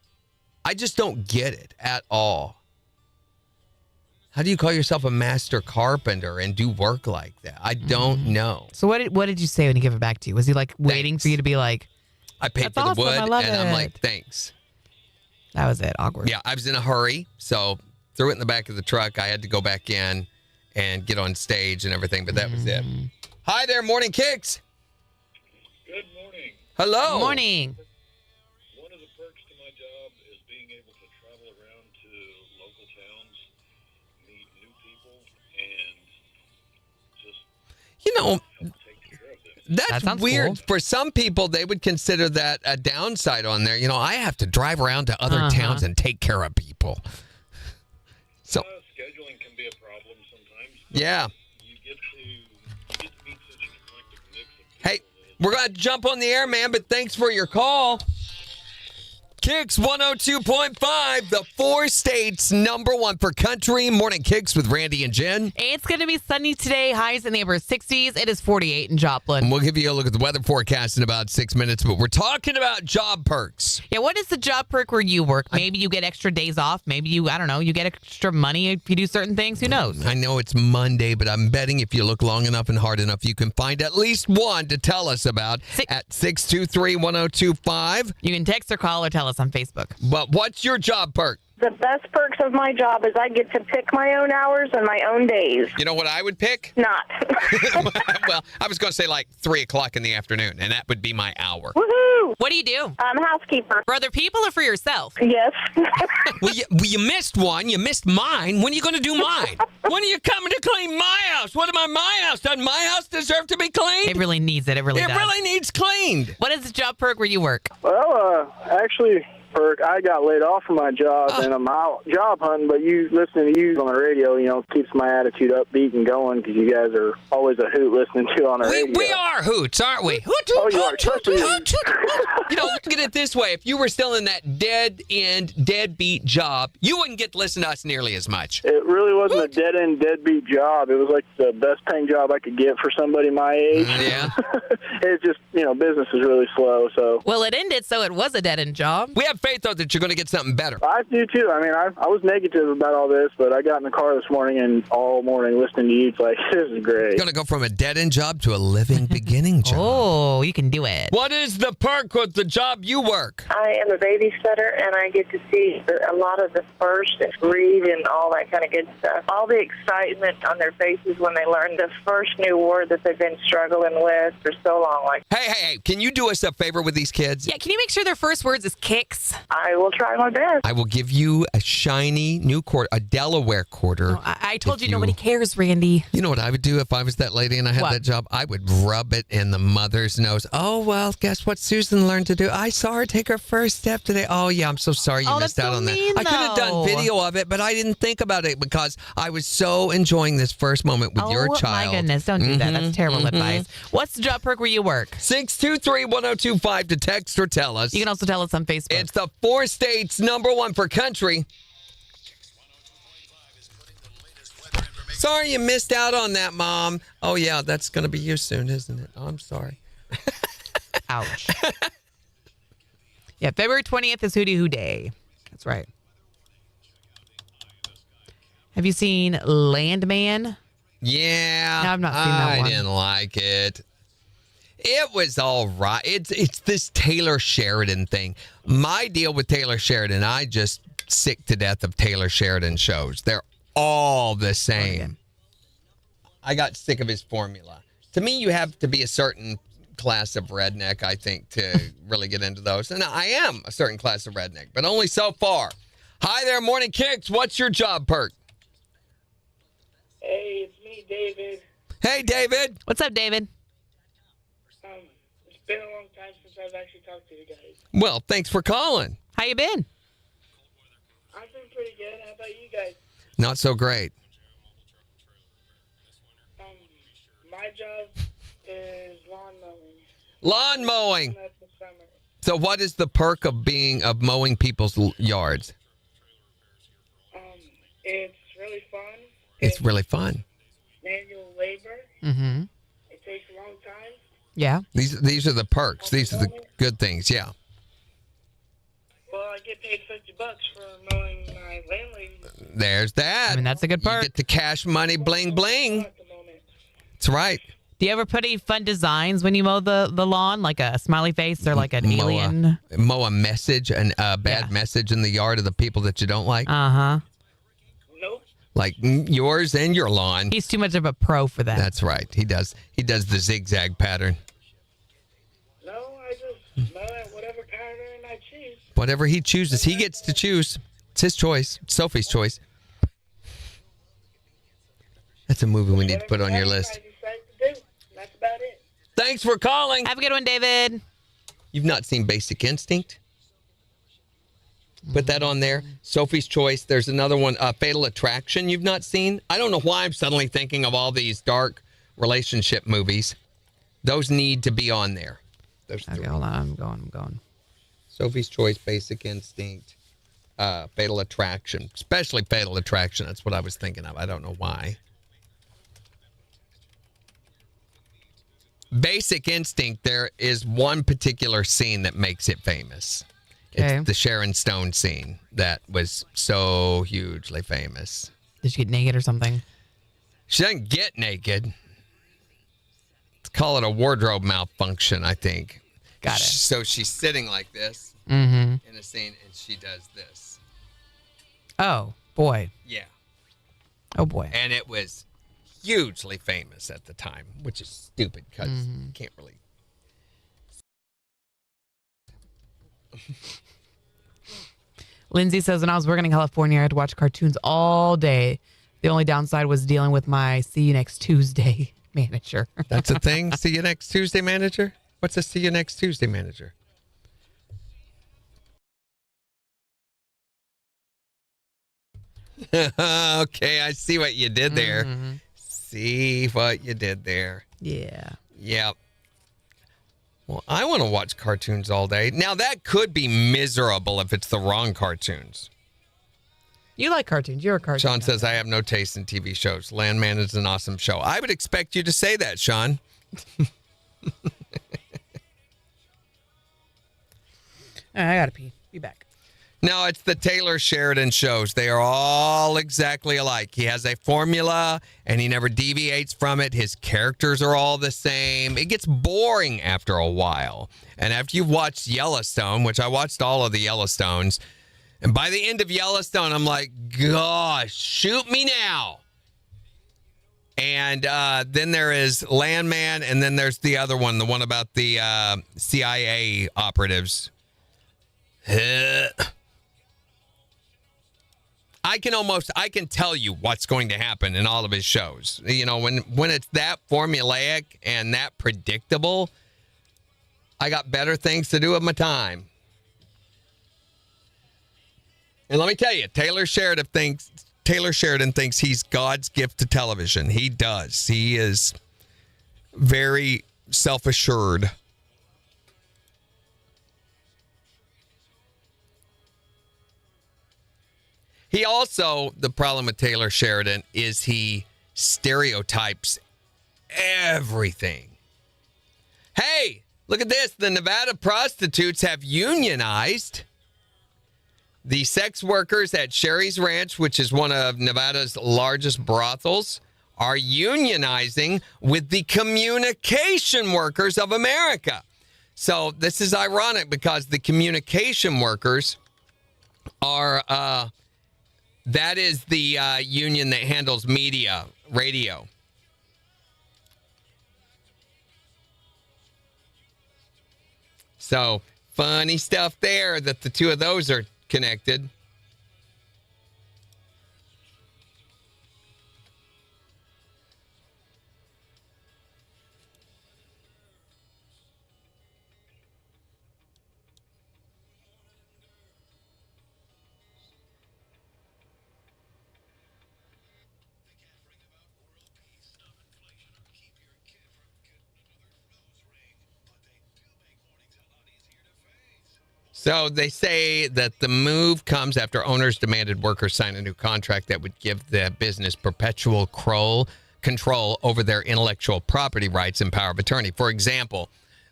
I just don't get it at all. How do you call yourself a master carpenter and do work like that? I don't know. So what did you say when he gave it back to you? Was he like waiting for you to be like, I paid for the wood, and I'm like, thanks. That was it. Awkward. Yeah, I was in a hurry, so threw it in the back of the truck. I had to go back in and get on stage and everything, but that was it. Hi there, Morning Kicks. Good morning. Hello. Good morning. One of the perks to my job is being able to travel around to local towns, meet new people, and just help take care of them. That's sounds weird. cool. For some people, they would consider that a downside on there. I have to drive around to other towns and take care of people. So Scheduling can be a problem sometimes. But yeah. You get to meet such an eclectic mix of Hey, people. we're going to jump on the air, man, but thanks for your call. KIX 102.5, the 4 states #1 for country. Morning KIX with Randy and Jen. It's going to be sunny today. Highs in the upper 60s. It is 48 in Joplin. And we'll give you a look at the weather forecast in about 6 minutes, but we're talking about job perks. Yeah, what is the job perk where you work? Maybe you get extra days off. Maybe you get extra money if you do certain things. Who knows? I know it's Monday, but I'm betting if you look long enough and hard enough, you can find at least one to tell us about at 623-1025. You can text or call or tell us on Facebook. But what's your job perk? The best perks of my job is I get to pick my own hours and my own days. You know what I would pick? Not. Well, I was going to say like 3 o'clock in the afternoon, and that would be my hour. Woohoo! What do you do? I'm a housekeeper. For other people or for yourself? Yes. Well, you missed one. You missed mine. When are you going to do mine? When are you coming to clean my house? What about my house? Doesn't my house deserve to be cleaned? It really needs it. It really does. really needs cleaned. What is the job perk where you work? Well, actually, perk, I got laid off from my job, and I'm out job hunting, but listening to you on the radio, keeps my attitude upbeat and going because you guys are always a hoot listening to on the radio. We are hoots, aren't we? Hoot, hoot, Oh, you are. hoot, hoot, Trust me. hoot, hoot. Look at it this way. If you were still in that deadbeat job, you wouldn't get to listen to us nearly as much. It really wasn't a dead-end, deadbeat job. It was like the best-paying job I could get for somebody my age. Yeah. It's just, business is really slow, so. Well, it ended, so it was a dead-end job. We have faith, though, that you're going to get something better. I do, too. I mean, I was negative about all this, but I got in the car this morning and all morning listening to you. It's like, this is great. You're going to go from a dead-end job to a living beginning job. Oh, you can do it. What is the perk with the job you work? I am a babysitter, and I get to see a lot of the first and read and all that kind of good stuff. All the excitement on their faces when they learn the first new word that they've been struggling with for so long. Like, Hey, can you do us a favor with these kids? Yeah, can you make sure their first words is KIX? I will try my best. I will give you a shiny new quarter, a Delaware quarter. Oh, I told If you nobody cares, Randy. You know what I would do if I was that lady and I had What? that job? I would rub it in the mother's nose. Oh, well, guess what Susan learned to do? I saw her take her first step today. Oh, yeah, I'm so sorry you missed that's out so on that. mean, I could have done though. video of it, but I didn't think about it because I was so enjoying this first moment with your child. Oh, my goodness. Don't do that. That's terrible advice. What's the job perk where you work? 623-1025 to text or tell us. You can also tell us on Facebook. It's the 4 states #1 for country. Sorry you missed out on that, Mom. Oh, yeah, that's going to be you soon, isn't it? Oh, I'm sorry. Ouch. Yeah, February 20th is Hootie Hoo Day. That's right. Have you seen Landman? Yeah. No, I've not seen that I one. didn't like it. It was all right. It's this Taylor Sheridan thing. My deal with Taylor Sheridan, I just sick to death of Taylor Sheridan shows. They're all the same. I got sick of his formula. To me, you have to be a certain class of redneck, I think, to really get into those. And I am a certain class of redneck, but only so far. Hi there, Morning KIX. What's your job perk? Hey, it's me, David. Hey, David. What's up, David? It's been a long time since I've actually talked to you guys. Well, thanks for calling. How you been? I've been pretty good. How about you guys? Not so great. My job is lawn mowing. Lawn mowing. That's the summer. So what is the perk of mowing people's yards? It's really fun. It's really fun. Manual labor. Mm-hmm. It takes a long time. Yeah. These are the perks. These are the good things. Yeah. Well, I get paid $50 for mowing my landlady. There's that. I mean, that's a good perk. You get the cash money bling bling. At the moment. That's right. Do you ever put any fun designs when you mow the lawn, like a smiley face or like an alien? Mow a message and a bad message in the yard of the people that you don't like. Uh-huh. Nope. Like yours and your lawn. He's too much of a pro for that. That's right. He does the zigzag pattern. No, I just mow at whatever pattern I choose. Whatever he chooses, he gets to choose. It's his choice. It's Sophie's choice. That's a movie we need to put on your list. I decide to do. That's about it. Thanks for calling. Have a good one, David. You've not seen Basic Instinct? Put that on there. Sophie's Choice. There's another one, Fatal Attraction, you've not seen. I don't know why I'm suddenly thinking of all these dark relationship movies. Those need to be on there. Those Okay, hold on. I'm going. Sophie's Choice, Basic Instinct, Fatal Attraction. Especially Fatal Attraction. That's what I was thinking of. I don't know why. Basic Instinct, there is one particular scene that makes it famous. Okay. It's the Sharon Stone scene that was so hugely famous. Did she get naked or something? She doesn't get naked. Let's call it a wardrobe malfunction, I think. Got it. So she's sitting like this Mm-hmm. in a scene, and she does this. Oh, boy. Yeah. Oh, boy. And it was hugely famous at the time, which is stupid because you can't really. Lindsay says, when I was working in California, I had to watch cartoons all day. The only downside was dealing with my see you next Tuesday manager. That's a thing? See you next Tuesday manager? What's a see you next Tuesday manager? Okay, I see what you did there. See what you did there. Yeah. Yep. Well, I want to watch cartoons all day. Now, that could be miserable if it's the wrong cartoons. You like cartoons. You're a cartoon. Sean says, I have no taste in TV shows. Landman is an awesome show. I would expect you to say that, Sean. I gotta pee. Be back. No, it's the Taylor Sheridan shows. They are all exactly alike. He has a formula, and he never deviates from it. His characters are all the same. It gets boring after a while. And after you've watched Yellowstone, which I watched all of the Yellowstones, and by the end of Yellowstone, I'm like, gosh, shoot me now. And then there is Landman, and then there's the other one, the one about the CIA operatives. I can tell you what's going to happen in all of his shows. You know, when it's that formulaic and that predictable, I got better things to do with my time. And let me tell you, Taylor Sheridan thinks he's God's gift to television. He does. He is very self-assured. He also, the problem with Taylor Sheridan is he stereotypes everything. Hey, look at this. The Nevada prostitutes have unionized. The sex workers at Sherry's Ranch, which is one of Nevada's largest brothels, are unionizing with the Communication Workers of America. So this is ironic because the communication workers are... that is the union that handles media, radio. So, funny stuff there that the two of those are connected. So they say that the move comes after owners demanded workers sign a new contract that would give the business perpetual control over their intellectual property rights and power of attorney. For example,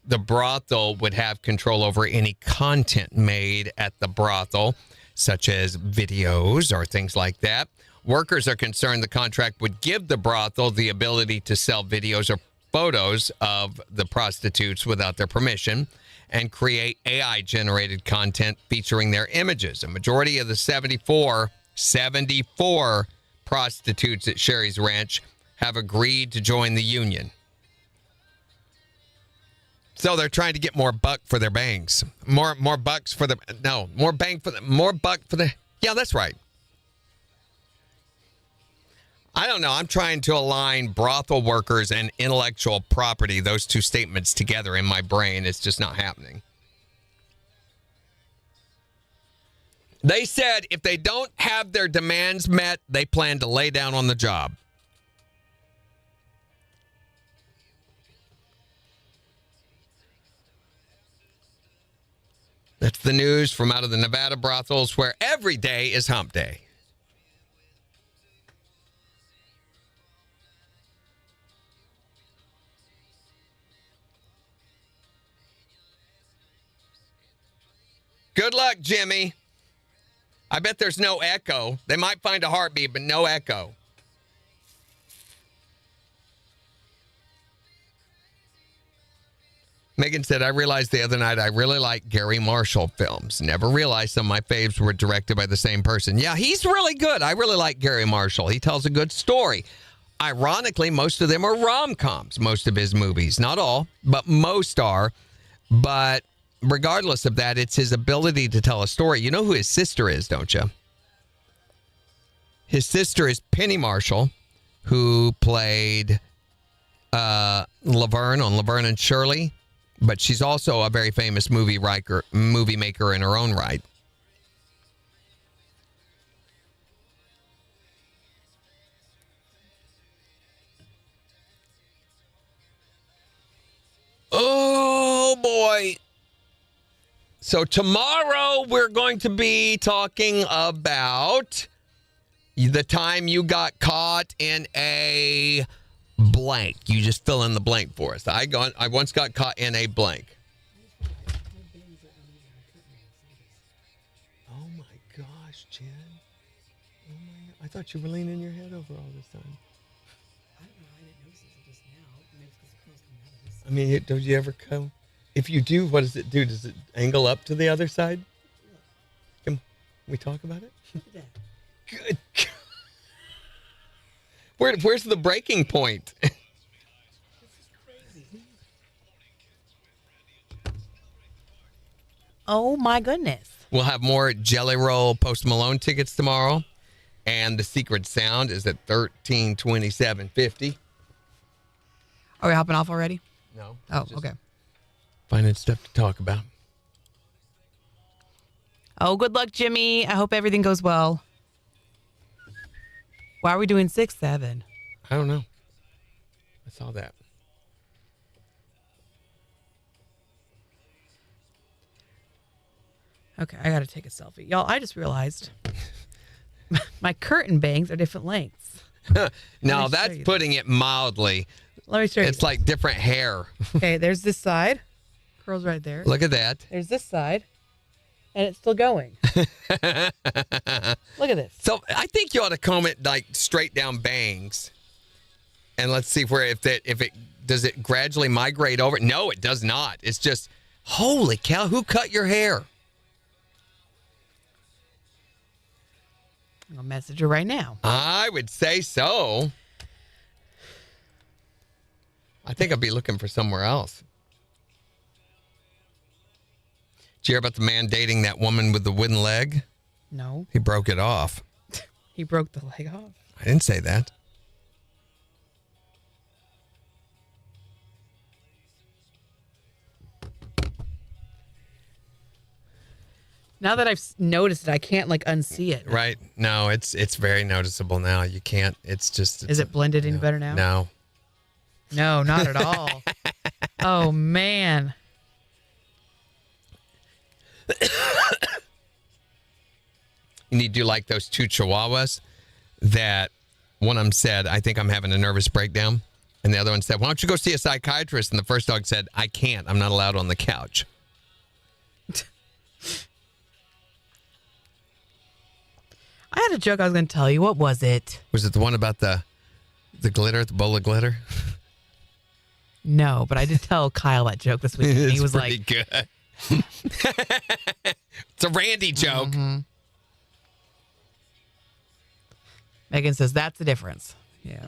the brothel would have control over any content made at the brothel, such as videos or things like that. Workers are concerned the contract would give the brothel the ability to sell videos or photos of the prostitutes without their permission and create AI-generated content featuring their images. A majority of the 74 prostitutes at Sherry's Ranch have agreed to join the union. So they're trying to get more buck for their bangs. More bucks for the... No, more bang for the... More buck for the... Yeah, that's right. I don't know. I'm trying to align brothel workers and intellectual property, those two statements together in my brain. It's just not happening. They said if they don't have their demands met, they plan to lay down on the job. That's the news from out of the Nevada brothels, where every day is hump day. Good luck, Jimmy. I bet there's no echo. They might find a heartbeat, but no echo. Megan said, I realized the other night I really like Gary Marshall films. Never realized some of my faves were directed by the same person. Yeah, he's really good. I really like Gary Marshall. He tells a good story. Ironically, most of them are rom-coms, most of his movies. Not all, but most are. But regardless of that, it's his ability to tell a story. You know who his sister is, don't you? His sister is Penny Marshall, who played Laverne on Laverne and Shirley. But she's also a very famous movie maker in her own right. Oh, boy. So tomorrow we're going to be talking about the time you got caught in a blank. You just fill in the blank for us. I once got caught in a blank. Oh my gosh, Jen. Oh my! I thought you were leaning your head over all this time. I don't know. I didn't notice it just now. Maybe it's because the curls coming out of this side. I mean, don't you ever come? If you do, what does it do? Does it angle up to the other side? Can we talk about it? Look at that. Good. Where's the breaking point? This is crazy. Oh my goodness. We'll have more Jelly Roll Post Malone tickets tomorrow. And the secret sound is at $13.27.50. Are we hopping off already? No. Oh, okay. Finding stuff to talk about. Oh, good luck, Jimmy. I hope everything goes well. Why are we doing 6, 7? I don't know. I saw that. Okay, I got to take a selfie. Y'all, I just realized my curtain bangs are different lengths. No, that's putting it mildly. Let me show you. It's like different hair. Okay, there's this side. Curls right there. Look at that. There's this side. And it's still going. Look at this. So I think you ought to comb it like straight down bangs. And let's see if it does it gradually migrate over. No, it does not. It's just, holy cow, who cut your hair? I'm going to message her right now. I would say so. I think I'd be looking for somewhere else. Did you hear about the man dating that woman with the wooden leg? No. He broke it off. He broke the leg off. I didn't say that. Now that I've noticed it, I can't like unsee it. Right. No, it's very noticeable now. You can't. It's just. Is it blended any better now? No. No, not at all. Oh, man. You need to do like those two chihuahuas that one of them said, I think I'm having a nervous breakdown. And the other one said, why don't you go see a psychiatrist? And the first dog said, I can't. I'm not allowed on the couch. I had a joke I was going to tell you. What was it? Was it the one about the glitter, the bowl of glitter? No, but I did tell Kyle that joke this week. And he was pretty like, good. It's a Randy joke. Mm-hmm. Megan says that's the difference. Yeah.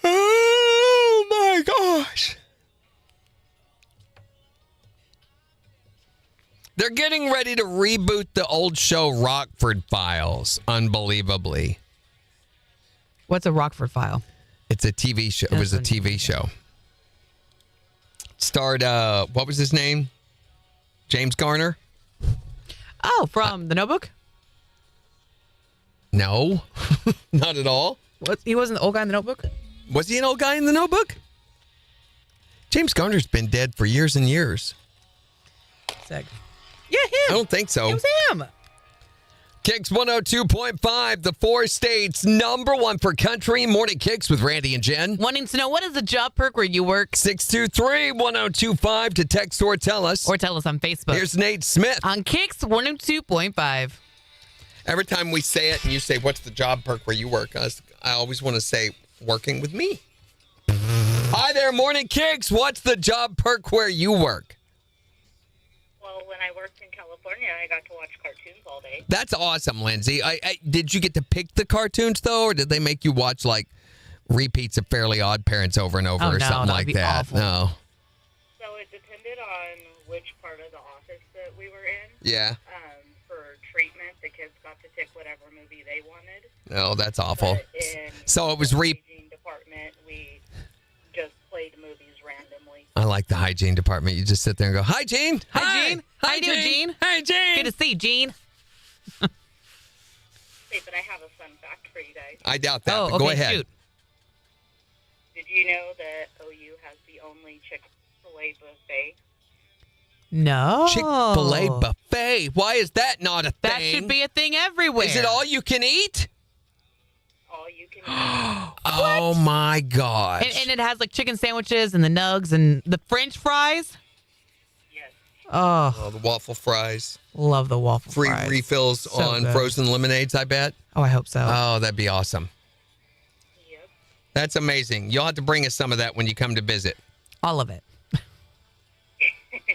Oh my gosh. They're getting ready to reboot the old show Rockford Files, unbelievably. What's a Rockford File? It's a TV show. It was a TV show. Starred, what was his name? James Garner? Oh, from The Notebook? No, not at all. What? He wasn't the old guy in The Notebook? Was he an old guy in The Notebook? James Garner's been dead for years and years. Sick. Yeah, him. I don't think so. It was him. KIX 102.5, the 4 states #1 for country. Morning KIX with Randy and Jen. Wanting to know, what is the job perk where you work? 623-1025 to text or tell us. Or tell us on Facebook. Here's Nate Smith. On KIX 102.5. Every time we say it and you say, what's the job perk where you work? I always want to say, working with me. Hi there, Morning KIX. What's the job perk where you work? Well, when I worked in California, I got to watch cartoons all day. That's awesome, Lindsay. Did you get to pick the cartoons, though, or did they make you watch, like, repeats of Fairly Odd Parents over and over or something like that? Awful. No. So it depended on which part of the office that we were in. Yeah. For treatment, the kids got to pick whatever movie they wanted. No, that's awful. But in So it was the hygiene department, we just played movies randomly. I like the hygiene department. You just sit there and go, "Hi, Gene. Hi, Gene. How you doing, Gene? Hey, Gene. Good to see you, Gene." Hey, but I have a fun fact for you guys. I doubt that, Oh, but go okay, ahead. shoot. Did you know that OU has the only Chick-fil-A buffet? No. Chick-fil-A buffet. Why is that not a thing? That should be a thing everywhere. Is it all you can eat? All you can eat. Oh, my gosh. And it has like chicken sandwiches and the nugs and the French fries. Yes. Oh, The waffle fries. love the waffle Free fries. refills So on good. frozen lemonades, I bet. Oh, I hope so. Oh, that'd be awesome. Yep. That's amazing. You'll have to bring us some of that when you come to visit. All of it.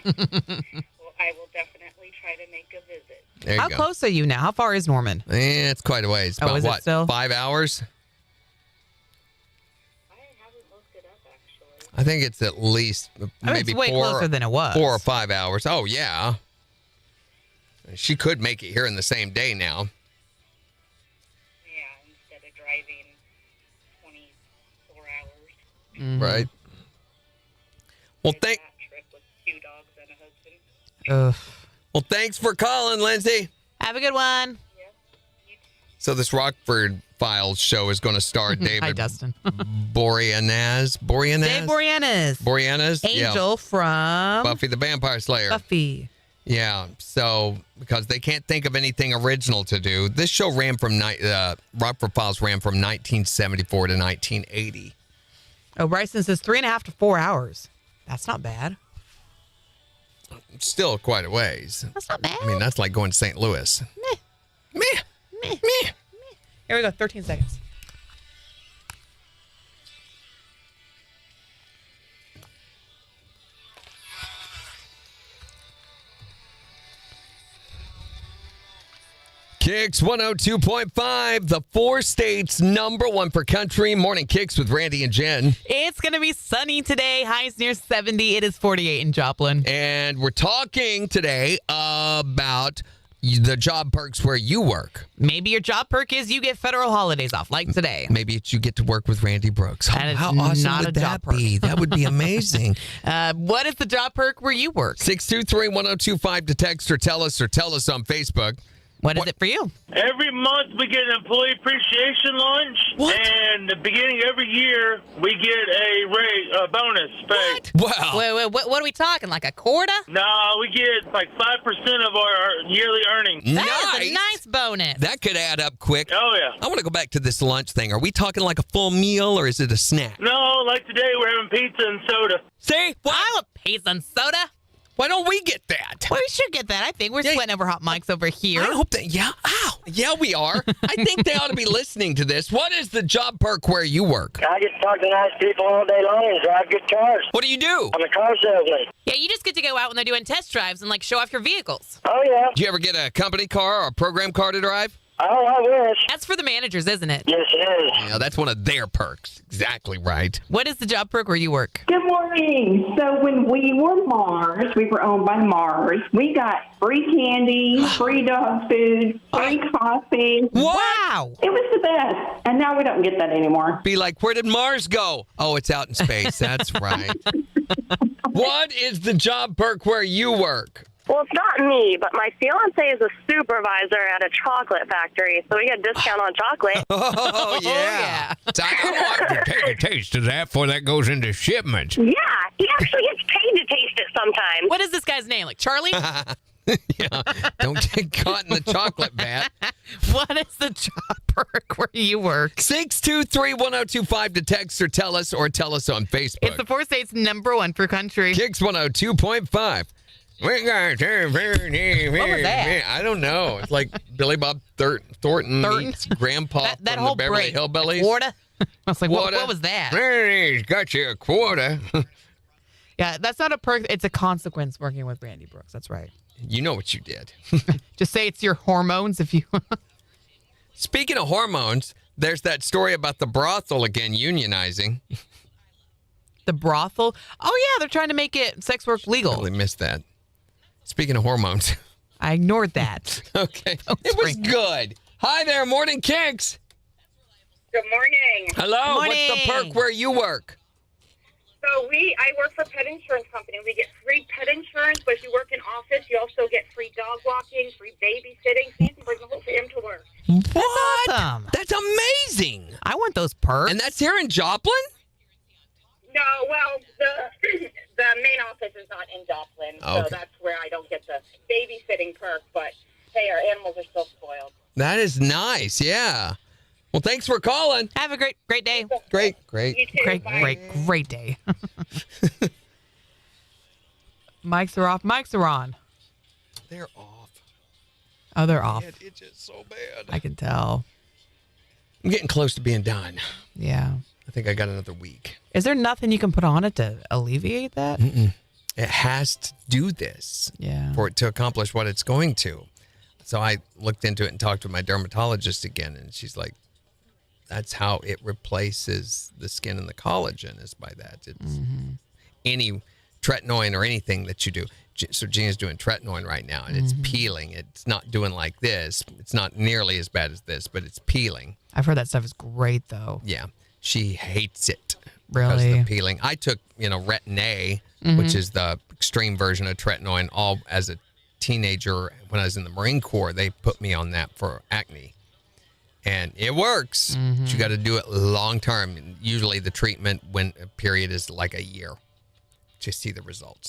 Well, I will definitely try to make a visit. There you How go. close are you now? How far is Norman? It's quite a ways. Oh, About is it what? still? 5 hours? I haven't looked it up, actually. I think it's at least maybe it's way 4 closer than it was. 4 or 5 hours. Oh, yeah. She could make it here in the same day now. Yeah, instead of driving 24 hours. Mhm. Right. Well, That trip with 2 dogs and a husband. Ugh. Well, thanks for calling, Lindsay. Have a good one. So this Rockford Files show is going to star David Hi, Dustin. Boreanaz. Dave Boreanaz. Boreanaz? Angel from Buffy the Vampire Slayer. Buffy. Yeah, so because they can't think of anything original to do, this show ran from Rockford Files ran from 1974 to 1980. Oh, Bryson says 3.5 to 4 hours. That's not bad. Still quite a ways. That's not bad. I mean, that's like going to St. Louis. Meh. Here we go. 13 seconds. KIX 102.5, the 4 states #1 for country. Morning KIX with Randy and Jen. It's going to be sunny today. Highs near 70. It is 48 in Joplin. And we're talking today about the job perks where you work. Maybe your job perk is you get federal holidays off, like today. Maybe it's you get to work with Randy Brooks. That is How awesome not would a that job perk. be? That would be amazing. What is the job perk where you work? 623-1025 to text or tell us on Facebook. What is it for you? Every month we get an employee appreciation lunch, and the beginning of every year we get a bonus pay. Wow. Wait, what are we talking? Like a quarter? No, we get like 5% of our yearly earnings. That is a nice bonus. That could add up quick. Oh, yeah. I want to go back to this lunch thing. Are we talking like a full meal or is it a snack? No, like today we're having pizza and soda. See? I want pizza and soda. Why don't we get that? Well, we should get that. I think we're sweating over hot mics over here. I hope that, yeah, we are. I think they ought to be listening to this. What is the job perk where you work? I get to talk to nice people all day long and drive good cars. What do you do? I'm a car salesman. Yeah, you just get to go out when they're doing test drives and like show off your vehicles. Oh, yeah. Do you ever get a company car or a program car to drive? Oh, I wish. That's for the managers, isn't it? Yes, it is. Yeah, that's one of their perks. Exactly right. What is the job perk where you work? Good morning. So when we were Mars, we were owned by Mars, we got free candy, free dog food, free coffee. Wow. It was the best. And now we don't get that anymore. Be like, where did Mars go? Oh, it's out in space. That's right. What is the job perk where you work? Well, it's not me, but my fiance is a supervisor at a chocolate factory, so we get a discount on chocolate. Oh, yeah. I like to take a taste of that before that goes into shipment. Yeah, he actually gets paid to taste it sometimes. What is this guy's name? Like Charlie? Yeah. Don't get caught in the chocolate vat. What is the job perk where you work? 623-1025 to text or tell us on Facebook. It's the 4 states #1 for country. KIX 102.5. What was that? I don't know. It's like Billy Bob Thornton meets Grandpa that from whole the Beverly break. Hillbillies. Quarter? I was like, what Quarter. was that? He's got you a quarter. Yeah, that's not a perk. It's a consequence working with Brandy Brooks. That's right. You know what you did. Just say it's your hormones if you... Speaking of hormones, there's that story about the brothel again unionizing. The brothel? Oh, yeah, they're trying to make it sex work legal. Totally missed that. Speaking of hormones. I ignored that. Okay. It was good. Hi there, Morning KIX. Good morning. Hello. Good What's the morning. perk where you work? So I work for a pet insurance company. We get free pet insurance, but if you work in office, you also get free dog walking, free babysitting, so you can bring the whole fam to work. What? Awesome. That's amazing. I want those perks. And that's here in Joplin? No, well, the main office is not in Joplin, so Okay. that's where I don't get the babysitting perk, but hey, our animals are still spoiled. That is nice. Yeah. Well, thanks for calling. Have a great day. Great. You too. Great day. Mics are off. Mics are on. They're off. Oh, they're off. It itches so bad. I can tell. I'm getting close to being done. Yeah. I think I got another week. Is there nothing you can put on it to alleviate that? Mm-mm. It has to do this for it to accomplish what it's going to. So I looked into it and talked to my dermatologist again, and she's like, that's how it replaces the skin and the collagen is by that. It's any tretinoin or anything that you do. So Gina's doing tretinoin right now, and it's peeling. It's not doing like this. It's not nearly as bad as this, but it's peeling. I've heard that stuff is great, though. Yeah. She hates it. Really? Because of the peeling. I took, Retin-A, which is the extreme version of tretinoin, all as a teenager. When I was in the Marine Corps, they put me on that for acne. And it works. But you got to do it long term. And usually the treatment period is like a year to see the results.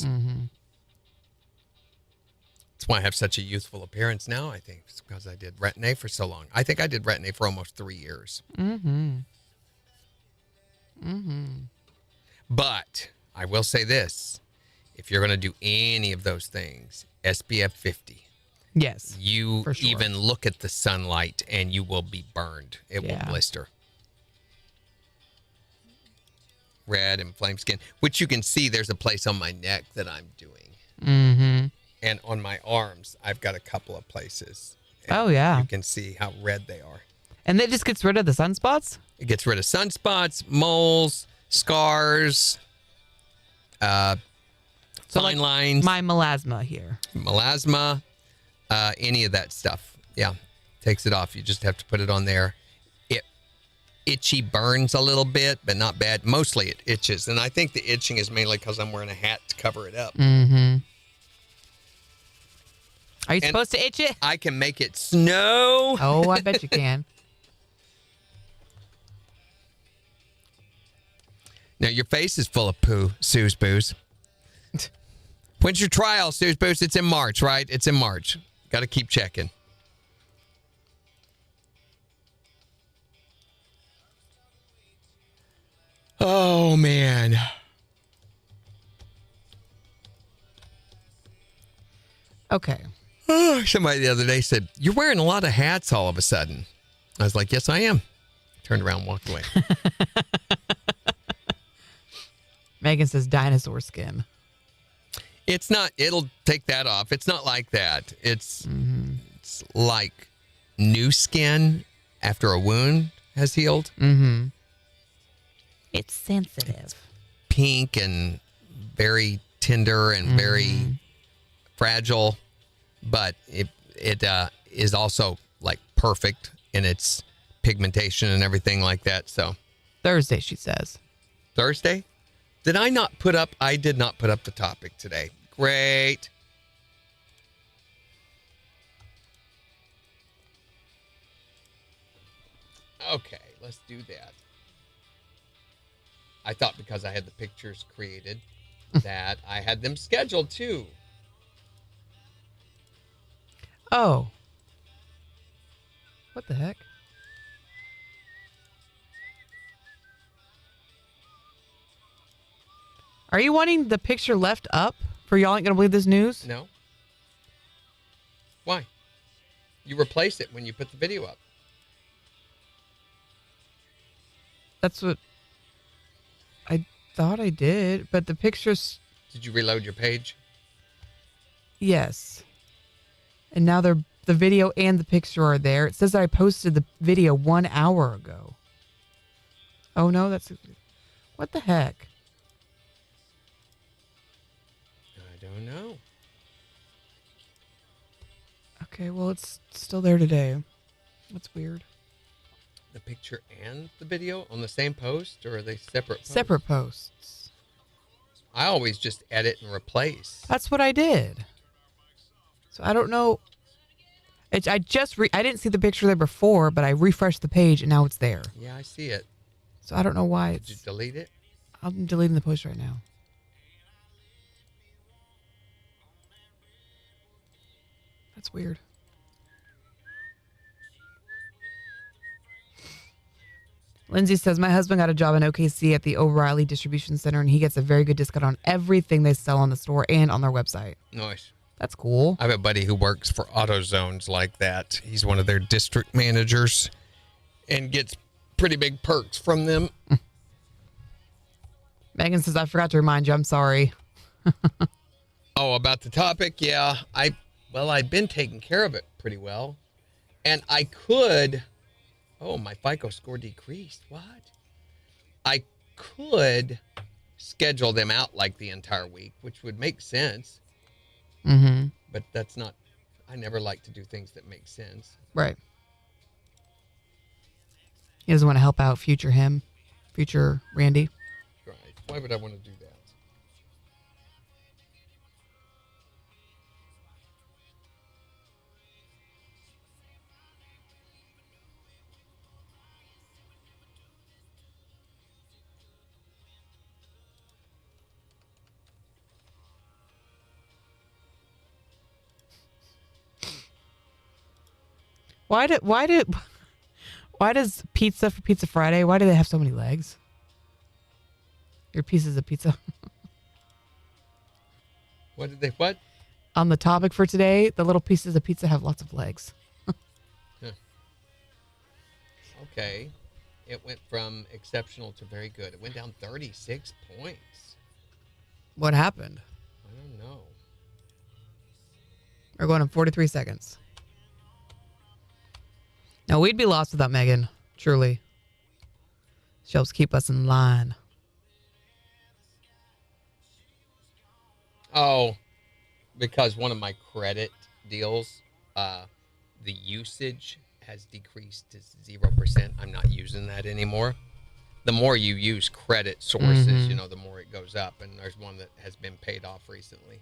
That's why I have such a youthful appearance now, I think. It's because I did Retin-A for so long. I think I did Retin-A for almost 3 years. But I will say this. If you're going to do any of those things, SPF 50. Yes. You for sure. even look at the sunlight and you will be burned. It will blister. Red, inflamed skin, which you can see there's a place on my neck that I'm doing. And on my arms, I've got a couple of places. Oh, yeah. You can see how red they are. And that just gets rid of the sunspots? It gets rid of sunspots, moles, scars, fine lines. My melasma here. Melasma, any of that stuff. Yeah, takes it off. You just have to put it on there. It itchy burns a little bit, but not bad. Mostly it itches. And I think the itching is mainly because I'm wearing a hat to cover it up. Are you supposed to itch it? I can make it snow. Oh, I bet you can. Now, your face is full of poo, Suze Booze. When's your trial, Suze Booze? It's in March, right? It's in March. Got to keep checking. Oh, man. Okay. Somebody the other day said, you're wearing a lot of hats all of a sudden. I was like, yes, I am. Turned around and walked away. Megan says dinosaur skin. It's not, it'll take that off. It's not like that. It's like new skin after a wound has healed. Mm-hmm. It's sensitive. Pink and very tender and very fragile, but it is also like perfect in its pigmentation and everything like that. So Thursday, she says. Thursday? Did I not put up? I did not put up the topic today. Great. Okay, let's do that. I thought because I had the pictures created that I had them scheduled too. Oh. What the heck? Are you wanting the picture left up for y'all ain't gonna believe this news? No. Why? You replace it when you put the video up. That's what I thought I did, but the pictures. Did you reload your page? Yes. And now the video and the picture are there. It says that I posted the video 1 hour ago. Oh no, that's what the heck? I don't know. Okay, well it's still there today. That's weird. The picture and the video on the same post, or are they separate posts? Separate posts. I always just edit and replace. That's what I did. So I don't know. I didn't see the picture there before, but I refreshed the page and now it's there. Yeah, I see it. So I don't know why. Did you delete it? I'm deleting the post right now. That's weird. Lindsay says, my husband got a job in OKC at the O'Reilly Distribution Center, and he gets a very good discount on everything they sell on the store and on their website. Nice. That's cool. I have a buddy who works for AutoZones like that. He's one of their district managers and gets pretty big perks from them. Megan says, I forgot to remind you. I'm sorry. Oh, about the topic? Yeah. I've been taking care of it pretty well. And I could... Oh, my FICO score decreased. What? I could schedule them out like the entire week, which would make sense. Mm-hmm. But that's not... I never like to do things that make sense. Right. He doesn't want to help out future Randy. Right. Why would I want to do that? Why does pizza for Pizza Friday, why do they have so many legs? Your pieces of pizza. What? On the topic for today, the little pieces of pizza have lots of legs. Huh. Okay. It went from exceptional to very good. It went down 36 points. What happened? I don't know. We're going in 43 seconds. No, we'd be lost without Megan. Truly. She helps keep us in line. Oh, because one of my credit deals, the usage has decreased to 0%. I'm not using that anymore. The more you use credit sources, the more it goes up. And there's one that has been paid off recently.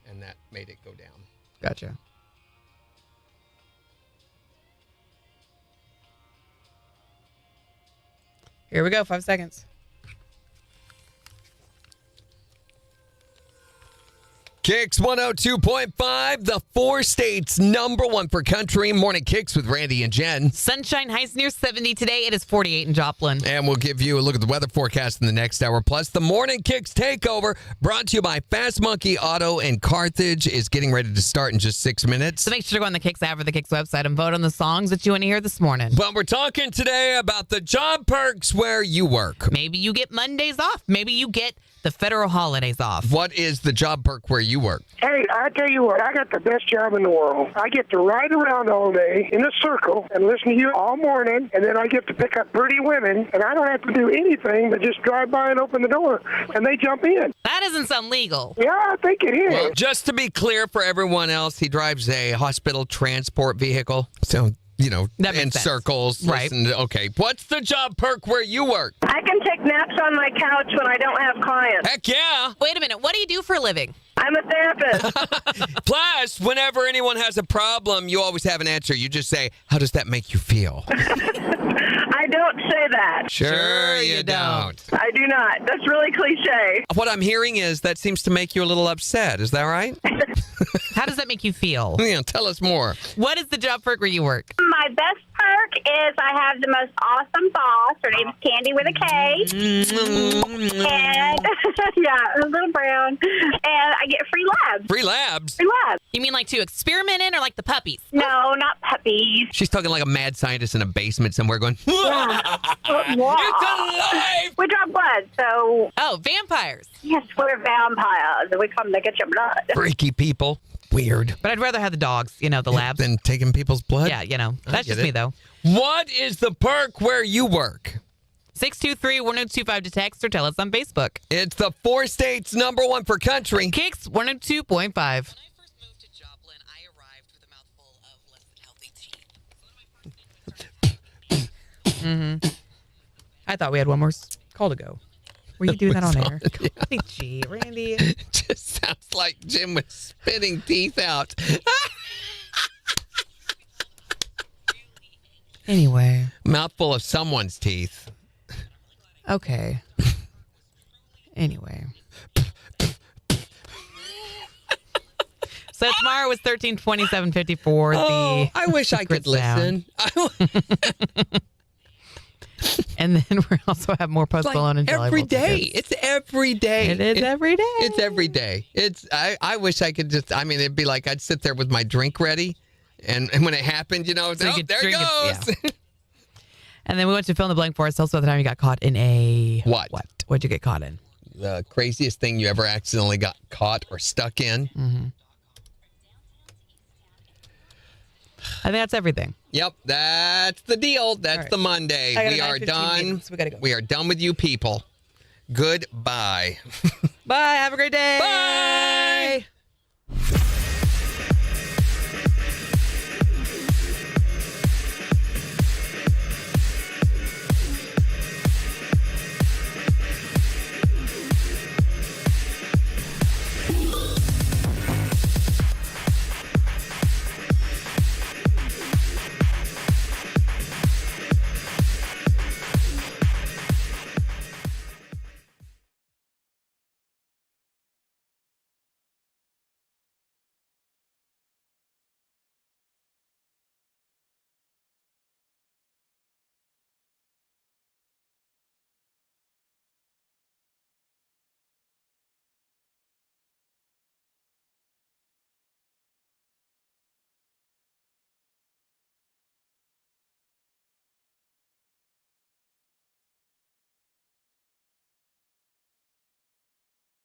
And that made it go down. Gotcha. Here we go. 5 seconds. KIX 102.5, the 4 states #1 for country. Morning KIX with Randy and Jen. Sunshine, highs near 70 today. It is 48 in Joplin. And we'll give you a look at the weather forecast in the next hour. Plus, the Morning KIX Takeover, brought to you by Fast Monkey Auto in Carthage, is getting ready to start in just 6 minutes. So make sure to go on the KIX app or the KIX website and vote on the songs that you want to hear this morning. Well, we're talking today about the job perks where you work. Maybe you get Mondays off. Maybe you get the federal holidays off. What is the job perk where you work? Hey, I tell you what, I got the best job in the world. I get to ride around all day in a circle and listen to you all morning, and then I get to pick up pretty women, and I don't have to do anything but just drive by and open the door, and they jump in. That doesn't sound legal. Yeah, I think it is. Well, just to be clear for everyone else, he drives a hospital transport vehicle. So, That makes in sense. circles. Right. Okay. What's the job perk where you work? I can take naps on my couch when I don't have clients. Heck yeah. Wait a minute. What do you do for a living? I'm a therapist. Plus, whenever anyone has a problem, you always have an answer. You just say, how does that make you feel? I don't say that. Sure you don't. I do not. That's really cliche. What I'm hearing is that seems to make you a little upset. Is that right? How does that make you feel? Yeah, tell us more. What is the job perk where you work? My best perk is I have the most awesome boss. Her name's Candy with a K. And, yeah, a little brown. And I get free labs. Free labs? Free labs. You mean like to experiment in or like the puppies? No, not puppies. She's talking like a mad scientist in a basement somewhere going, Yeah. It's alive! We draw blood, so... Oh, vampires. Yes, we're vampires. We come to get your blood. freaky people. Weird. But I'd rather have the dogs, the labs. Than taking people's blood? Yeah, that's get just it. me, though. What is the perk where you work? 623-1025 to text or tell us on Facebook. It's the 4 states #1 for country. KIX 102.5. I thought we had one more call to go. Were you doing that on air? Golly gee, Randy. Just sounds like Jim was spitting teeth out. Anyway. Mouthful of someone's teeth. Okay. Anyway. So tomorrow is 13/27/54. I wish I could listen. And then we also have more Post Malone and Jelly every Roll day. tickets. It's every day. It is every day. It's every day. I wish I could just, it'd be like I'd sit there with my drink ready. And when it happened, there it goes. Yeah. And then we went to fill in the blank for ourselves by the time you got caught in a... What? What'd you get caught in? The craziest thing you ever accidentally got caught or stuck in. Mm-hmm. I think that's everything. Yep, that's the deal. That's the Monday. We are done. We gotta go. We are done with you people. Goodbye. Bye. Have a great day. Bye.